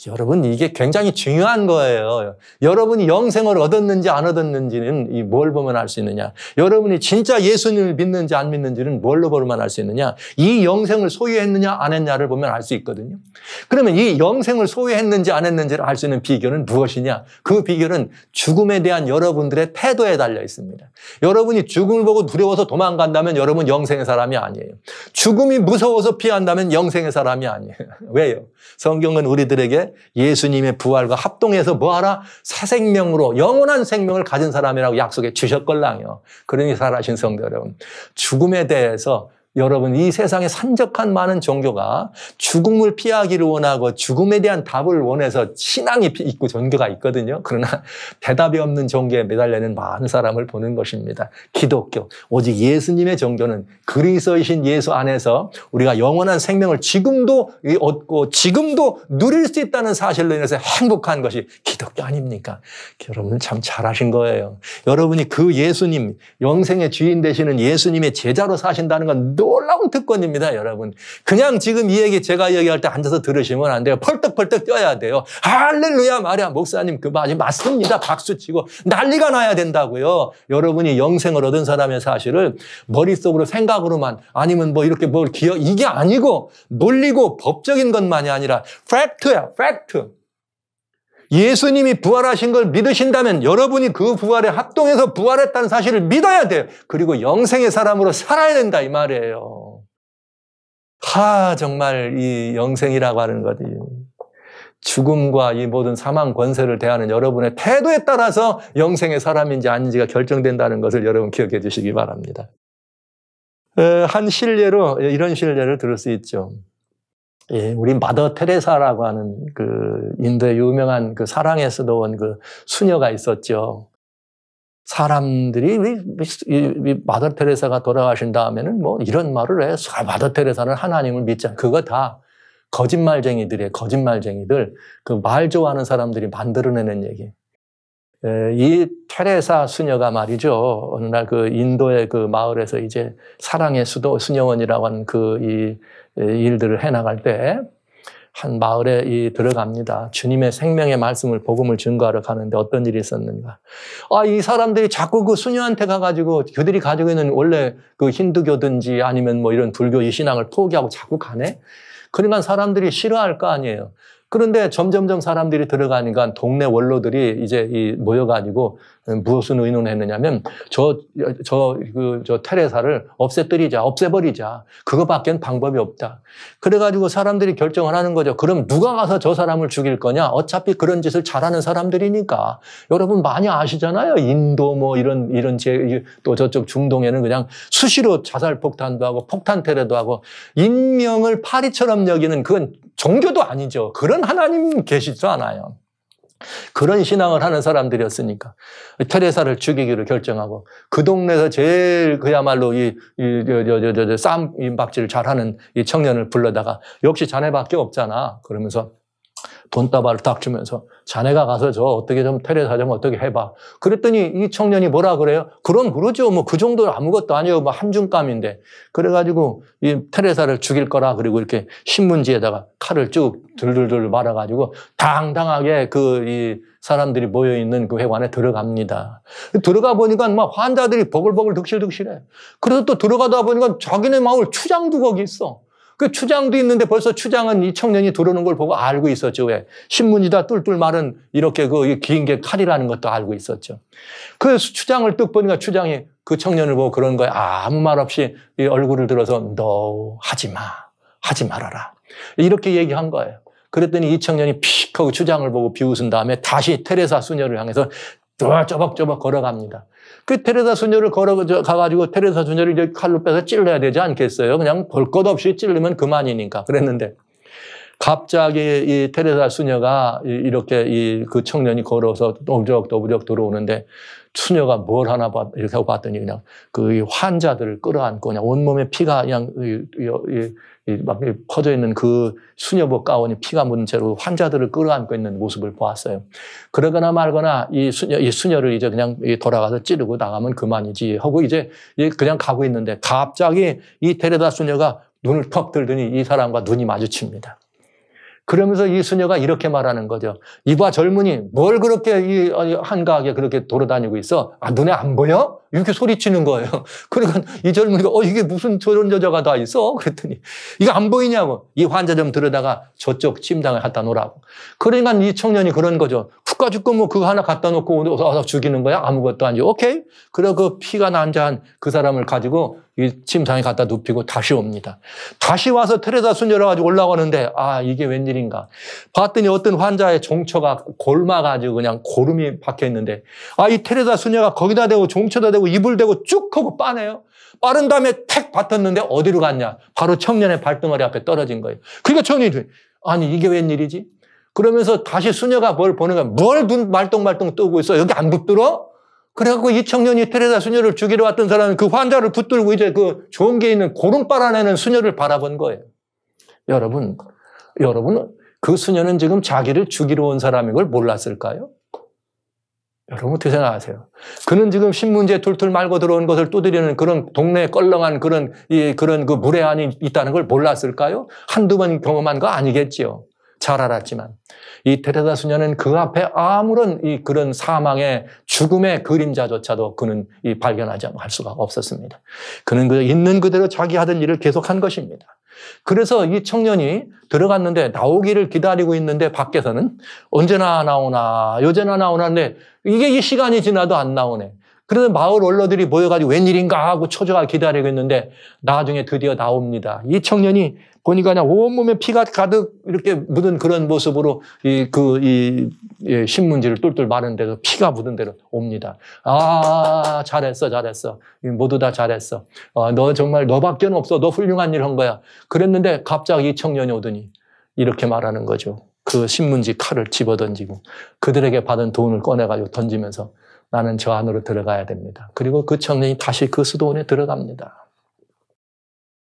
여러분 이게 굉장히 중요한 거예요. 여러분이 영생을 얻었는지 안 얻었는지는 뭘 보면 알 수 있느냐. 여러분이 진짜 예수님을 믿는지 안 믿는지는 뭘로 보면 알 수 있느냐. 이 영생을 소유했느냐 안 했냐를 보면 알 수 있거든요. 그러면 이 영생을 소유했는지 안 했는지를 알 수 있는 비결은 무엇이냐. 그 비결은 죽음에 대한 여러분들의 태도에 달려 있습니다. 여러분이 죽음을 보고 두려워서 도망간다면 여러분 영생의 사람이 아니에요. 죽음이 무서워서 피한다면 영생의 사람이 아니에요. 왜요? 성경은 우리들에게 예수님의 부활과 합동해서 뭐하라? 새 생명으로 영원한 생명을 가진 사람이라고 약속해 주셨걸랑요. 그러니 살아신 성도 여러분, 죽음에 대해서 여러분 이 세상에 산적한 많은 종교가 죽음을 피하기를 원하고 죽음에 대한 답을 원해서 신앙이 있고 종교가 있거든요. 그러나 대답이 없는 종교에 매달리는 많은 사람을 보는 것입니다. 기독교, 오직 예수님의 종교는 그리스도이신 예수 안에서 우리가 영원한 생명을 지금도 얻고 지금도 누릴 수 있다는 사실로 인해서 행복한 것이 기독교 아닙니까? 여러분 참 잘하신 거예요. 여러분이 그 예수님, 영생의 주인 되시는 예수님의 제자로 사신다는 건 놀라운 특권입니다, 여러분. 그냥 지금 이 얘기 제가 얘기할 때 앉아서 들으시면 안 돼요. 펄떡펄떡 뛰어야 돼요. 할렐루야 말이야. 목사님 그 말이 맞습니다. 박수치고 난리가 나야 된다고요. 여러분이 영생을 얻은 사람의 사실을 머릿속으로 생각으로만 아니면 뭐 이렇게 뭘 기억 이게 아니고 논리고 법적인 것만이 아니라 팩트야. 팩트. 예수님이 부활하신 걸 믿으신다면 여러분이 그 부활에 합동해서 부활했다는 사실을 믿어야 돼요. 그리고 영생의 사람으로 살아야 된다 이 말이에요. 정말 이 영생이라고 하는 것이 죽음과 이 모든 사망 권세를 대하는 여러분의 태도에 따라서 영생의 사람인지 아닌지가 결정된다는 것을 여러분 기억해 주시기 바랍니다. 한 실례로 이런 실례를 들을 수 있죠. 우리 마더 테레사라고 하는 그 인도의 유명한 그 사랑에 쓰던 그 수녀가 있었죠. 사람들이 이 마더 테레사가 돌아가신 다음에는 뭐 이런 말을 해. 마더 테레사는 하나님을 믿지 않아. 그거 다 거짓말쟁이들이에요. 거짓말쟁이들. 그 말 좋아하는 사람들이 만들어내는 얘기. 이 테레사 수녀가 말이죠. 어느 날 그 인도의 그 마을에서 이제 사랑의 수도 수녀원이라고 하는 그 일들을 해나갈 때 한 마을에 들어갑니다. 주님의 생명의 말씀을, 복음을 증거하러 가는데 어떤 일이 있었는가. 이 사람들이 자꾸 그 수녀한테 가가지고 그들이 가지고 있는 원래 그 힌두교든지 아니면 뭐 이런 불교의 신앙을 포기하고 자꾸 가네? 그러니까 사람들이 싫어할 거 아니에요. 그런데 점점점 사람들이 들어가니까 동네 원로들이 이제 모여가지고 무엇을 의논했느냐면 저 테레사를 없애버리자. 그거밖엔 방법이 없다. 그래가지고 사람들이 결정을 하는 거죠. 그럼 누가 가서 저 사람을 죽일 거냐? 어차피 그런 짓을 잘하는 사람들이니까. 여러분 많이 아시잖아요. 인도 뭐 또 저쪽 중동에는 그냥 수시로 자살 폭탄도 하고 폭탄 테러도 하고 인명을 파리처럼 여기는 그건 종교도 아니죠. 그런 하나님 계시지도 않아요. 그런 신앙을 하는 사람들이었으니까 테레사를 죽이기로 결정하고 그 동네에서 제일 그야말로 쌈박질을 잘하는 이 청년을 불러다가 역시 자네밖에 없잖아. 그러면서 돈다발을 딱 주면서 자네가 가서 어떻게 좀 테레사 좀 어떻게 해봐. 그랬더니 이 청년이 뭐라 그래요? 그럼 그러죠. 뭐 그 정도는 아무것도 아니에요. 뭐 한줌감인데. 그래가지고 이 테레사를 죽일 거라 그리고 이렇게 신문지에다가 칼을 쭉 들들들 말아가지고 당당하게 이 사람들이 모여있는 그 회관에 들어갑니다. 들어가 보니까 막 환자들이 버글버글 득실득실해. 그래서 또 들어가다 보니까 자기네 마을 추장도 거기 있어. 그 추장도 있는데 벌써 추장은 이 청년이 들어오는 걸 보고 알고 있었죠. 왜? 신문지다 뚫뚫 마른 이렇게 긴 게 칼이라는 것도 알고 있었죠. 그래서 추장을 뜩 보니까 추장이 그 청년을 보고 그런 거야. 아무 말 없이 이 얼굴을 들어서 너 하지 말아라. 이렇게 얘기한 거예요. 그랬더니 이 청년이 픽 하고 추장을 보고 비웃은 다음에 다시 테레사 수녀를 향해서 쪼박쪼박 걸어갑니다. 그 테레사 수녀를 가가지고 테레사 수녀를 이제 칼로 빼서 찔러야 되지 않겠어요? 그냥 볼 것 없이 찔르면 그만이니까. 그랬는데 갑자기 이 테레사 수녀가 이렇게 그 청년이 걸어서 또부적 들어오는데 수녀가 뭘 하나 이렇게 하고 봤더니 그냥 그 환자들을 끌어안고 그냥 온몸에 피가 그냥 막 퍼져 있는 그 수녀복 가운이 피가 묻은 채로 환자들을 끌어안고 있는 모습을 보았어요. 그러거나 말거나 이 수녀를 이제 그냥 돌아가서 찌르고 나가면 그만이지 하고 이제 그냥 가고 있는데 갑자기 이 테레사 수녀가 눈을 턱 들더니 이 사람과 눈이 마주칩니다. 그러면서 이 수녀가 이렇게 말하는 거죠. 이봐 젊은이 뭘 그렇게 한가하게 그렇게 돌아다니고 있어? 눈에 안 보여? 이렇게 소리치는 거예요. 그러니까 이 젊은이가 이게 무슨 저런 여자가 다 있어? 그랬더니 이거 안 보이냐고. 이 환자 좀 들여다가 저쪽 침상에 갖다 놓으라고. 그러니까 이 청년이 그런 거죠. 훅 가지고 뭐 그거 하나 갖다 놓고 와서 죽이는 거야? 아무것도 아니죠. 오케이. 그래 그 피가 난자한 그 사람을 가지고 이 침상에 갖다 눕히고 다시 옵니다. 다시 와서 테레사 수녀를 가지고 올라가는데 이게 웬일인가. 봤더니 어떤 환자의 종처가 골마가지고 그냥 고름이 박혀 있는데 이 테레사 수녀가 거기다 대고 종처다 대고 입을 대고 쭉 하고 빠네요. 빠른 다음에 택 받았는데 어디로 갔냐. 바로 청년의 발등머리 앞에 떨어진 거예요. 그러니까 청년이 아니 이게 웬일이지? 그러면서 다시 수녀가 뭘 보는 거야. 뭘 눈 말똥말똥 뜨고 있어. 여기 안 붙들어? 그래갖고 이 청년이 테레사 수녀를 죽이러 왔던 사람은 그 환자를 붙들고 이제 그 좋은 게 있는 고름 빨아내는 수녀를 바라본 거예요. 여러분 그 수녀는 지금 자기를 죽이러 온 사람인 걸 몰랐을까요? 여러분 어떻게 생각하세요? 그는 지금 신문지에 툴툴 말고 들어온 것을 두드리는 그런 동네에 껄렁한 그런 그 무례한이 있다는 걸 몰랐을까요? 한두 번 경험한 거 아니겠지요. 잘 알았지만 이 테레사 수녀는 그 앞에 아무런 그런 사망의 죽음의 그림자조차도 그는 발견하지 할 수가 없었습니다. 그는 있는 그대로 자기 하던 일을 계속한 것입니다. 그래서 이 청년이 들어갔는데 나오기를 기다리고 있는데 밖에서는 언제나 나오나 요제나 나오나인데 이게 이 시간이 지나도 안 나오네. 그래서 마을 원로들이 모여가지고 웬일인가 하고 초조하게 기다리고 있는데 나중에 드디어 나옵니다. 이 청년이 보니까 그냥 온몸에 피가 가득 이렇게 묻은 그런 모습으로 신문지를 똘똘 마른 데서 피가 묻은 데로 옵니다. 잘했어. 모두 다 잘했어. 너 정말 너밖에 없어. 너 훌륭한 일 한 거야. 그랬는데 갑자기 이 청년이 오더니 이렇게 말하는 거죠. 그 신문지 칼을 집어던지고 그들에게 받은 돈을 꺼내가지고 던지면서 나는 저 안으로 들어가야 됩니다. 그리고 그 청년이 다시 그 수도원에 들어갑니다.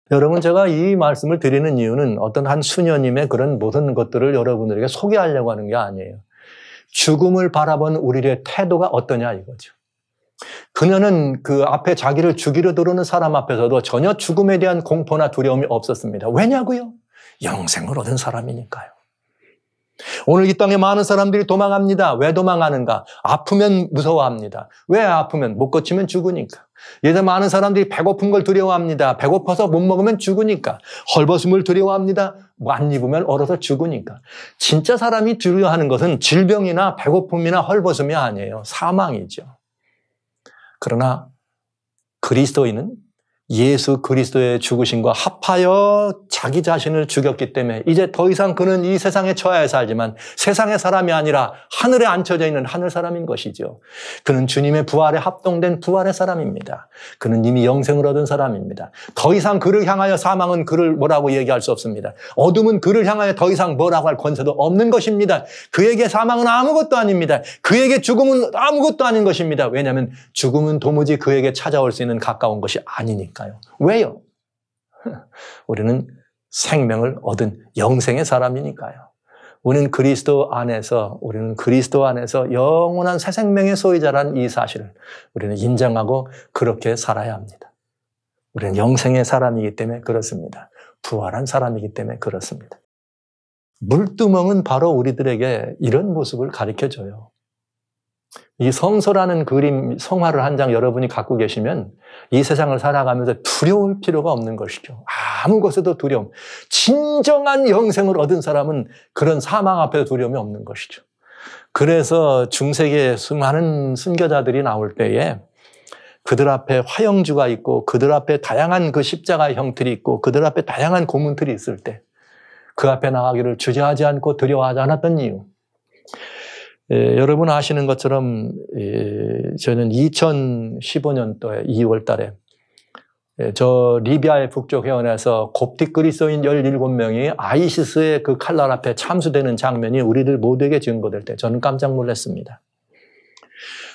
여러분, 제가 이 말씀을 드리는 이유는 어떤 한 수녀님의 그런 모든 것들을 여러분들에게 소개하려고 하는 게 아니에요. 죽음을 바라본 우리의 태도가 어떠냐 이거죠. 그녀는 그 앞에 자기를 죽이려 들어오는 사람 앞에서도 전혀 죽음에 대한 공포나 두려움이 없었습니다. 왜냐고요? 영생을 얻은 사람이니까요. 오늘 이 땅에 많은 사람들이 도망합니다. 왜 도망하는가? 아프면 무서워합니다. 왜 아프면? 못 고치면 죽으니까. 예전 많은 사람들이 배고픈 걸 두려워합니다. 배고파서 못 먹으면 죽으니까. 헐벗음을 두려워합니다. 안 입으면 얼어서 죽으니까. 진짜 사람이 두려워하는 것은 질병이나 배고픔이나 헐벗음이 아니에요. 사망이죠. 그러나 그리스도인은 예수 그리스도의 죽으심과 합하여 자기 자신을 죽였기 때문에 이제 더 이상 그는 이 세상에 처하여 살지만 세상의 사람이 아니라 하늘에 앉혀져 있는 하늘 사람인 것이죠. 그는 주님의 부활에 합동된 부활의 사람입니다. 그는 이미 영생을 얻은 사람입니다. 더 이상 그를 향하여 사망은 그를 뭐라고 얘기할 수 없습니다. 어둠은 그를 향하여 더 이상 뭐라고 할 권세도 없는 것입니다. 그에게 사망은 아무것도 아닙니다. 그에게 죽음은 아무것도 아닌 것입니다. 왜냐하면 죽음은 도무지 그에게 찾아올 수 있는 가까운 것이 아니니까. 왜요? 우리는 생명을 얻은 영생의 사람이니까요. 우리는 그리스도 안에서 영원한 새 생명의 소유자라는 이 사실을 우리는 인정하고 그렇게 살아야 합니다. 우리는 영생의 사람이기 때문에 그렇습니다. 부활한 사람이기 때문에 그렇습니다. 물두멍은 바로 우리들에게 이런 모습을 가르쳐줘요. 이 성서라는 그림, 성화를 한 장 여러분이 갖고 계시면 이 세상을 살아가면서 두려울 필요가 없는 것이죠. 아무 것에도 두려움. 진정한 영생을 얻은 사람은 그런 사망 앞에 두려움이 없는 것이죠. 그래서 중세기에 수많은 순교자들이 나올 때에 그들 앞에 화영주가 있고 그들 앞에 다양한 그 십자가의 형틀이 있고 그들 앞에 다양한 고문틀이 있을 때 그 앞에 나가기를 주저하지 않고 두려워하지 않았던 이유. 여러분 아시는 것처럼 저는 2015년도에 2월 달에 저 리비아의 북쪽 해안에서 곱틱 그리스도인 17명이 아이시스의 그 칼날 앞에 참수되는 장면이 우리들 모두에게 증거될 때 저는 깜짝 놀랐습니다.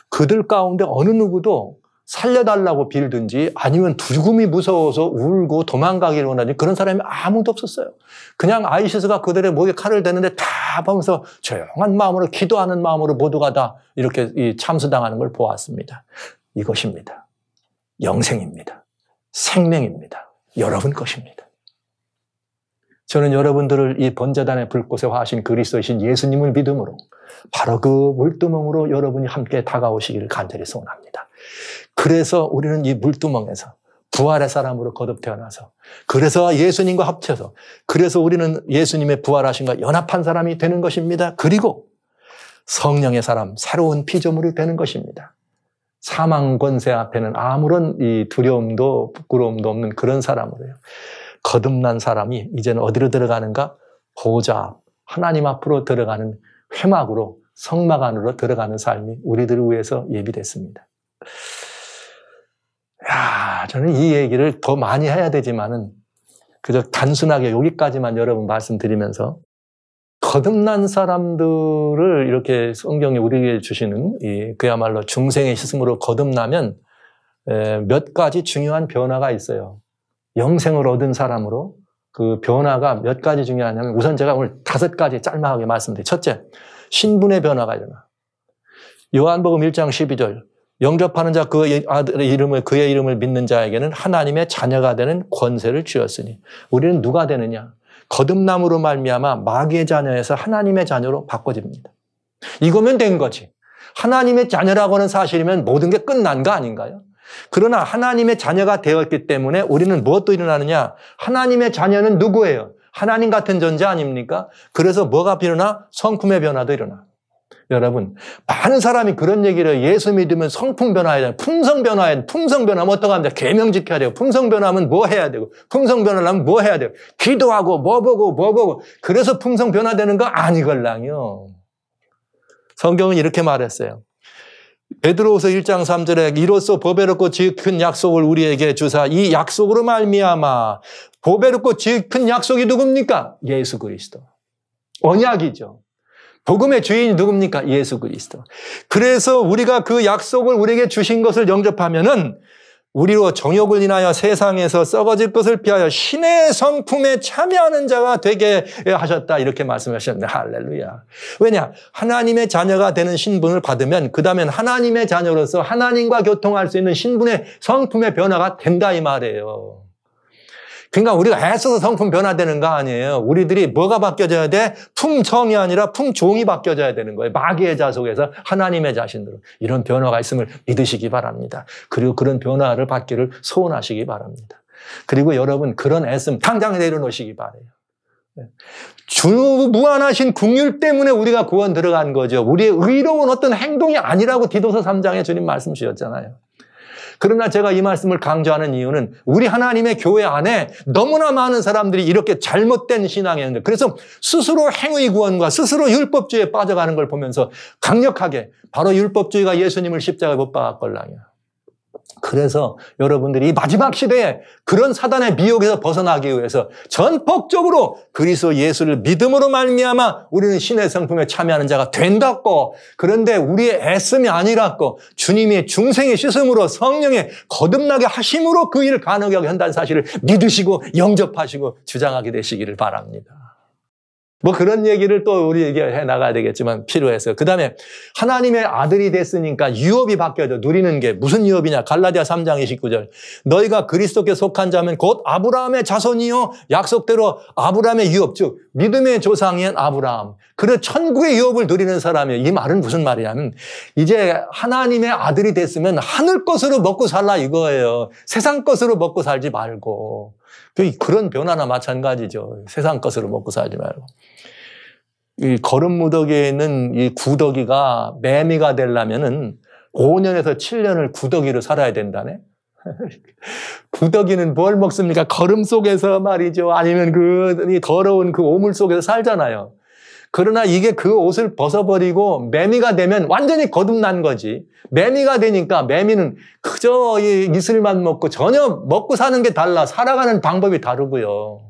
그들 가운데 어느 누구도 살려달라고 빌든지 아니면 죽음이 무서워서 울고 도망가기를 원하든지 그런 사람이 아무도 없었어요. 그냥 아이시스가 그들의 목에 칼을 대는데 다 보면서 조용한 마음으로 기도하는 마음으로 모두가 다 이렇게 참수당하는 걸 보았습니다. 이것입니다. 영생입니다. 생명입니다. 여러분 것입니다. 저는 여러분들을 이 번제단의 불꽃에 화하신 그리스도이신 예수님을 믿음으로 바로 그 물두멍으로 여러분이 함께 다가오시기를 간절히 소원합니다. 그래서 우리는 이 물두멍에서 부활의 사람으로 거듭 태어나서 그래서 예수님과 합쳐서 그래서 우리는 예수님의 부활하심과 연합한 사람이 되는 것입니다. 그리고 성령의 사람, 새로운 피조물이 되는 것입니다. 사망 권세 앞에는 아무런 이 두려움도 부끄러움도 없는 그런 사람으로요. 거듭난 사람이 이제는 어디로 들어가는가? 보좌 앞, 하나님 앞으로 들어가는 회막으로 성막 안으로 들어가는 삶이 우리들을 위해서 예비됐습니다. 저는 이 얘기를 더 많이 해야 되지만은 그저 단순하게 여기까지만 여러분 말씀드리면서 거듭난 사람들을 이렇게 성경이 우리에게 주시는 그야말로 중생의 시스템으로 거듭나면 몇 가지 중요한 변화가 있어요. 영생을 얻은 사람으로 그 변화가 몇 가지 중요하냐면 우선 제가 오늘 5가지 짤막하게 말씀드릴게요. 첫째, 신분의 변화가 일어나. 요한복음 1장 12절. 영접하는 자 그의 이름을 믿는 자에게는 하나님의 자녀가 되는 권세를 주었으니 우리는 누가 되느냐? 거듭남으로 말미암아 마귀의 자녀에서 하나님의 자녀로 바꿔집니다. 이거면 된 거지. 하나님의 자녀라고 하는 사실이면 모든 게 끝난 거 아닌가요? 그러나 하나님의 자녀가 되었기 때문에 우리는 무엇도 일어나느냐? 하나님의 자녀는 누구예요? 하나님 같은 존재 아닙니까? 그래서 뭐가 일어나? 성품의 변화도 일어나. 여러분, 많은 사람이 그런 얘기를 해요. 예수 믿으면 성품 변화해야 돼. 품성 변화해야 돼. 품성 변화하면 어떡 합니까? 계명 지켜야 돼요. 품성 변화하면 뭐 해야 되고, 품성 변화하면 뭐 해야 돼요? 기도하고, 뭐 보고. 그래서 품성 변화되는 거 아니걸랑요. 성경은 이렇게 말했어요. 베드로후서 1장 3절에 이로써 보배롭고 지극한 약속을 우리에게 주사 이 약속으로 말미암아 보배롭고 지극한 약속이 누굽니까? 예수 그리스도. 언약이죠. 복음의 주인이 누굽니까? 예수 그리스도. 그래서 우리가 그 약속을 우리에게 주신 것을 영접하면은 우리로 정욕을 인하여 세상에서 썩어질 것을 피하여 신의 성품에 참여하는 자가 되게 하셨다. 이렇게 말씀하셨는데 할렐루야. 왜냐? 하나님의 자녀가 되는 신분을 받으면 그 다음엔 하나님의 자녀로서 하나님과 교통할 수 있는 신분의 성품의 변화가 된다 이 말이에요. 그러니까 우리가 애써서 성품 변화되는 거 아니에요. 우리들이 뭐가 바뀌어져야 돼? 품성이 아니라 품종이 바뀌어져야 되는 거예요. 마귀의 자속에서 하나님의 자신으로. 이런 변화가 있음을 믿으시기 바랍니다. 그리고 그런 변화를 받기를 소원하시기 바랍니다. 그리고 여러분 그런 애씀 당장 내려놓으시기 바라요. 주 무한하신 긍휼 때문에 우리가 구원 들어간 거죠. 우리의 의로운 어떤 행동이 아니라고 디도서 3장에 주님 말씀 주셨잖아요. 그러나 제가 이 말씀을 강조하는 이유는 우리 하나님의 교회 안에 너무나 많은 사람들이 이렇게 잘못된 신앙이 있는데 그래서 스스로 행위 구원과 스스로 율법주의에 빠져가는 걸 보면서 강력하게 바로 율법주의가 예수님을 십자가에 못 박았걸랑이야. 그래서 여러분들이 이 마지막 시대에 그런 사단의 미혹에서 벗어나기 위해서 전폭적으로 그리스도 예수를 믿음으로 말미암아 우리는 신의 성품에 참여하는 자가 된다고. 그런데 우리의 애씀이 아니라고 주님이 중생의 씻음으로 성령의 거듭나게 하심으로 그 일을 가능하게 한다는 사실을 믿으시고 영접하시고 주장하게 되시기를 바랍니다. 뭐 그런 얘기를 또 우리에게 해 나가야 되겠지만 필요해서. 그 다음에 하나님의 아들이 됐으니까 유업이 바뀌어져. 누리는 게 무슨 유업이냐. 갈라디아 3장 29절. 너희가 그리스도께 속한 자면 곧 아브라함의 자손이요 약속대로 아브라함의 유업 즉 믿음의 조상인 아브라함. 그래서 천국의 유업을 누리는 사람이에요. 이 말은 무슨 말이냐면 이제 하나님의 아들이 됐으면 하늘 것으로 먹고 살라 이거예요. 세상 것으로 먹고 살지 말고. 그런 변화나 마찬가지죠. 세상 것으로 먹고 살지 말고. 이 거름무더기에 있는 이 구더기가 매미가 되려면은 5년에서 7년을 구더기로 살아야 된다네. 구더기는 뭘 먹습니까? 거름 속에서 말이죠. 아니면 그 더러운 그 오물 속에서 살잖아요. 그러나 이게 그 옷을 벗어버리고 매미가 되면 완전히 거듭난 거지. 매미가 되니까 매미는 그저 이슬만 먹고 전혀 먹고 사는 게 달라. 살아가는 방법이 다르고요.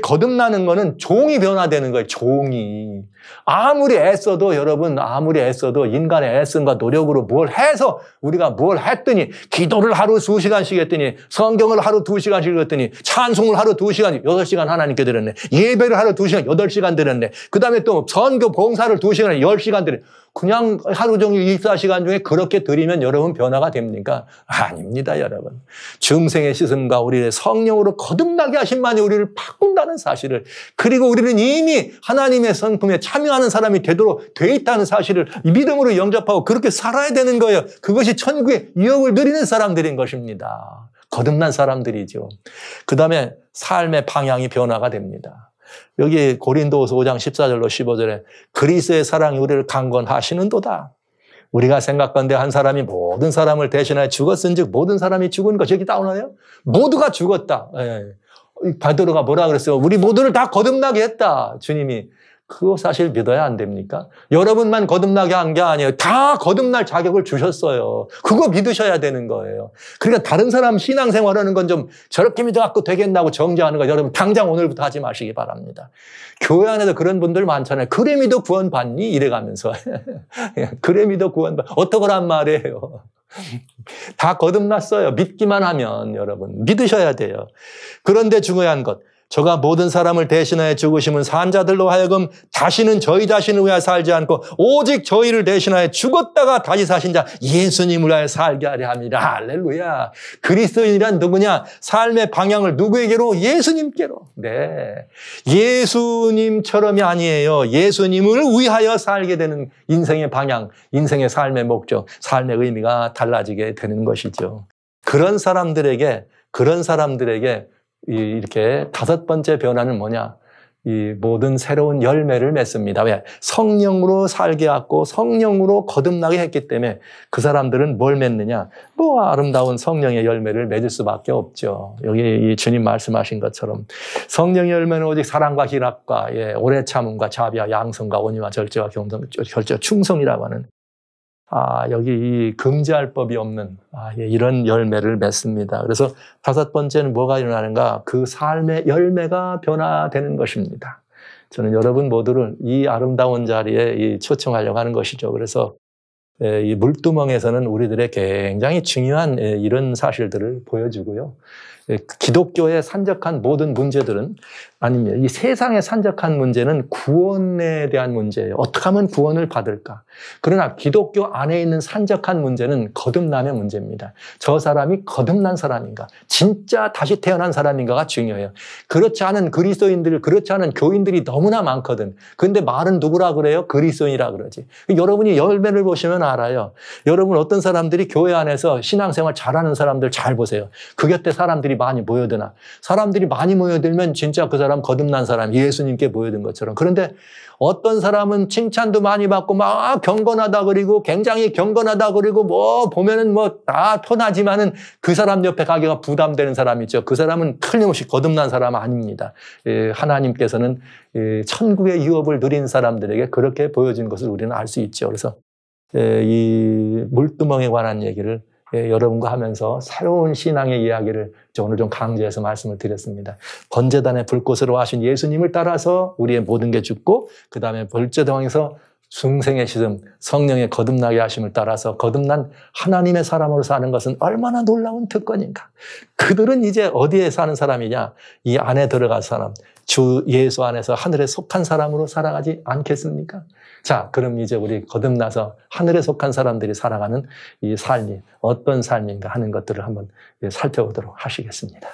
거듭나는 거는 종이 변화되는 거예요. 종이. 아무리 애써도 여러분 아무리 애써도 인간의 애씀과 노력으로 뭘 해서 우리가 뭘 했더니 기도를 하루 2시간씩 했더니 성경을 하루 2시간씩 읽었더니 찬송을 하루 2시간 8시간 하나님께 드렸네. 예배를 하루 2시간 8시간 드렸네. 그 다음에 또 선교 봉사를 2시간에 10시간 드렸네. 그냥 하루 종일 24시간 중에 그렇게 드리면 여러분 변화가 됩니까? 아닙니다, 여러분. 중생의 씻음과 우리의 성령으로 거듭나게 하심만이 우리를 바꾼다는 사실을, 그리고 우리는 이미 하나님의 성품에 참여하는 사람이 되도록 돼 있다는 사실을 믿음으로 영접하고 그렇게 살아야 되는 거예요. 그것이 천국의 유업을 누리는 사람들인 것입니다. 거듭난 사람들이죠. 그 다음에 삶의 방향이 변화가 됩니다. 여기 고린도후서 5장 14절로 15절에 그리스도의 사랑이 우리를 강건하시는도다. 우리가 생각건대 한 사람이 모든 사람을 대신하여 죽었은즉 모든 사람이 죽은 것. 여기 나오나요? 모두가 죽었다. 베드로가 뭐라 그랬어요? 우리 모두를 다 거듭나게 했다. 주님이. 그거 사실 믿어야 안 됩니까? 여러분만 거듭나게 한 게 아니에요. 다 거듭날 자격을 주셨어요. 그거 믿으셔야 되는 거예요. 그러니까 다른 사람 신앙생활하는 건 좀 저렇게 믿어갖고 되겠나고 정죄하는 거 여러분 당장 오늘부터 하지 마시기 바랍니다. 교회 안에도 그런 분들 많잖아요. 그래 믿어 구원 받니? 이래가면서. 그래 믿어 구원 받. 어떡하란 말이에요. 다 거듭났어요. 믿기만 하면 여러분 믿으셔야 돼요. 그런데 중요한 것. 저가 모든 사람을 대신하여 죽으심은 산 자들로 하여금 다시는 저희 자신을 위하여 살지 않고 오직 저희를 대신하여 죽었다가 다시 사신 자 예수님을 위하여 살게 하려 합니다. 할렐루야. 그리스도인이란 누구냐? 삶의 방향을 누구에게로? 예수님께로. 네, 예수님처럼이 아니에요. 예수님을 위하여 살게 되는 인생의 방향, 인생의 삶의 목적, 삶의 의미가 달라지게 되는 것이죠. 그런 사람들에게 이렇게 5번째 변화는 뭐냐? 이 모든 새로운 열매를 맺습니다. 왜? 성령으로 살게 하고 성령으로 거듭나게 했기 때문에 그 사람들은 뭘 맺느냐? 뭐 아름다운 성령의 열매를 맺을 수밖에 없죠. 여기 이 주님 말씀하신 것처럼 성령의 열매는 오직 사랑과 희락과 오래 참음과 자비와 양성과 온유와 절제와 결제 충성이라고 하는 여기 이 금지할 법이 없는 이런 열매를 맺습니다. 그래서 5번째는 뭐가 일어나는가? 그 삶의 열매가 변화되는 것입니다. 저는 여러분 모두를 이 아름다운 자리에 초청하려고 하는 것이죠. 그래서 이 물두멍에서는 우리들의 굉장히 중요한 이런 사실들을 보여주고요. 기독교에 산적한 모든 문제들은 아닙니다. 이 세상에 산적한 문제는 구원에 대한 문제예요. 어떻게 하면 구원을 받을까? 그러나 기독교 안에 있는 산적한 문제는 거듭남의 문제입니다. 저 사람이 거듭난 사람인가? 진짜 다시 태어난 사람인가가 중요해요. 그렇지 않은 그리스도인들, 그렇지 않은 교인들이 너무나 많거든. 그런데 말은 누구라 그래요? 그리스도인이라 그러지. 여러분이 열매를 보시면 알아요. 여러분 어떤 사람들이 교회 안에서 신앙생활 잘하는 사람들 잘 보세요. 그 곁에 사람들이 많이 모여드나. 사람들이 많이 모여들면 진짜 그 사람 거듭난 사람, 예수님께 모여든 것처럼. 그런데 어떤 사람은 칭찬도 많이 받고 막 경건하다 그리고 굉장히 경건하다 그리고 뭐 보면은 뭐 다 편하지만은 그 사람 옆에 가기가 부담되는 사람 있죠. 그 사람은 틀림없이 거듭난 사람 아닙니다. 하나님께서는 천국의 유업을 누린 사람들에게 그렇게 보여진 것을 우리는 알 수 있죠. 그래서 이 물두멍에 관한 얘기를 여러분과 하면서 새로운 신앙의 이야기를 오늘 좀 강조해서 말씀을 드렸습니다. 번제단의 불꽃으로 하신 예수님을 따라서 우리의 모든 게 죽고 그 다음에 번제단에서 중생의 시름, 성령의 거듭나게 하심을 따라서 거듭난 하나님의 사람으로 사는 것은 얼마나 놀라운 특권인가. 그들은 이제 어디에 사는 사람이냐? 이 안에 들어갈 사람, 주 예수 안에서 하늘에 속한 사람으로 살아가지 않겠습니까? 자, 그럼 이제 우리 거듭나서 하늘에 속한 사람들이 살아가는 이 삶이 어떤 삶인가 하는 것들을 한번 살펴보도록 하시겠습니다.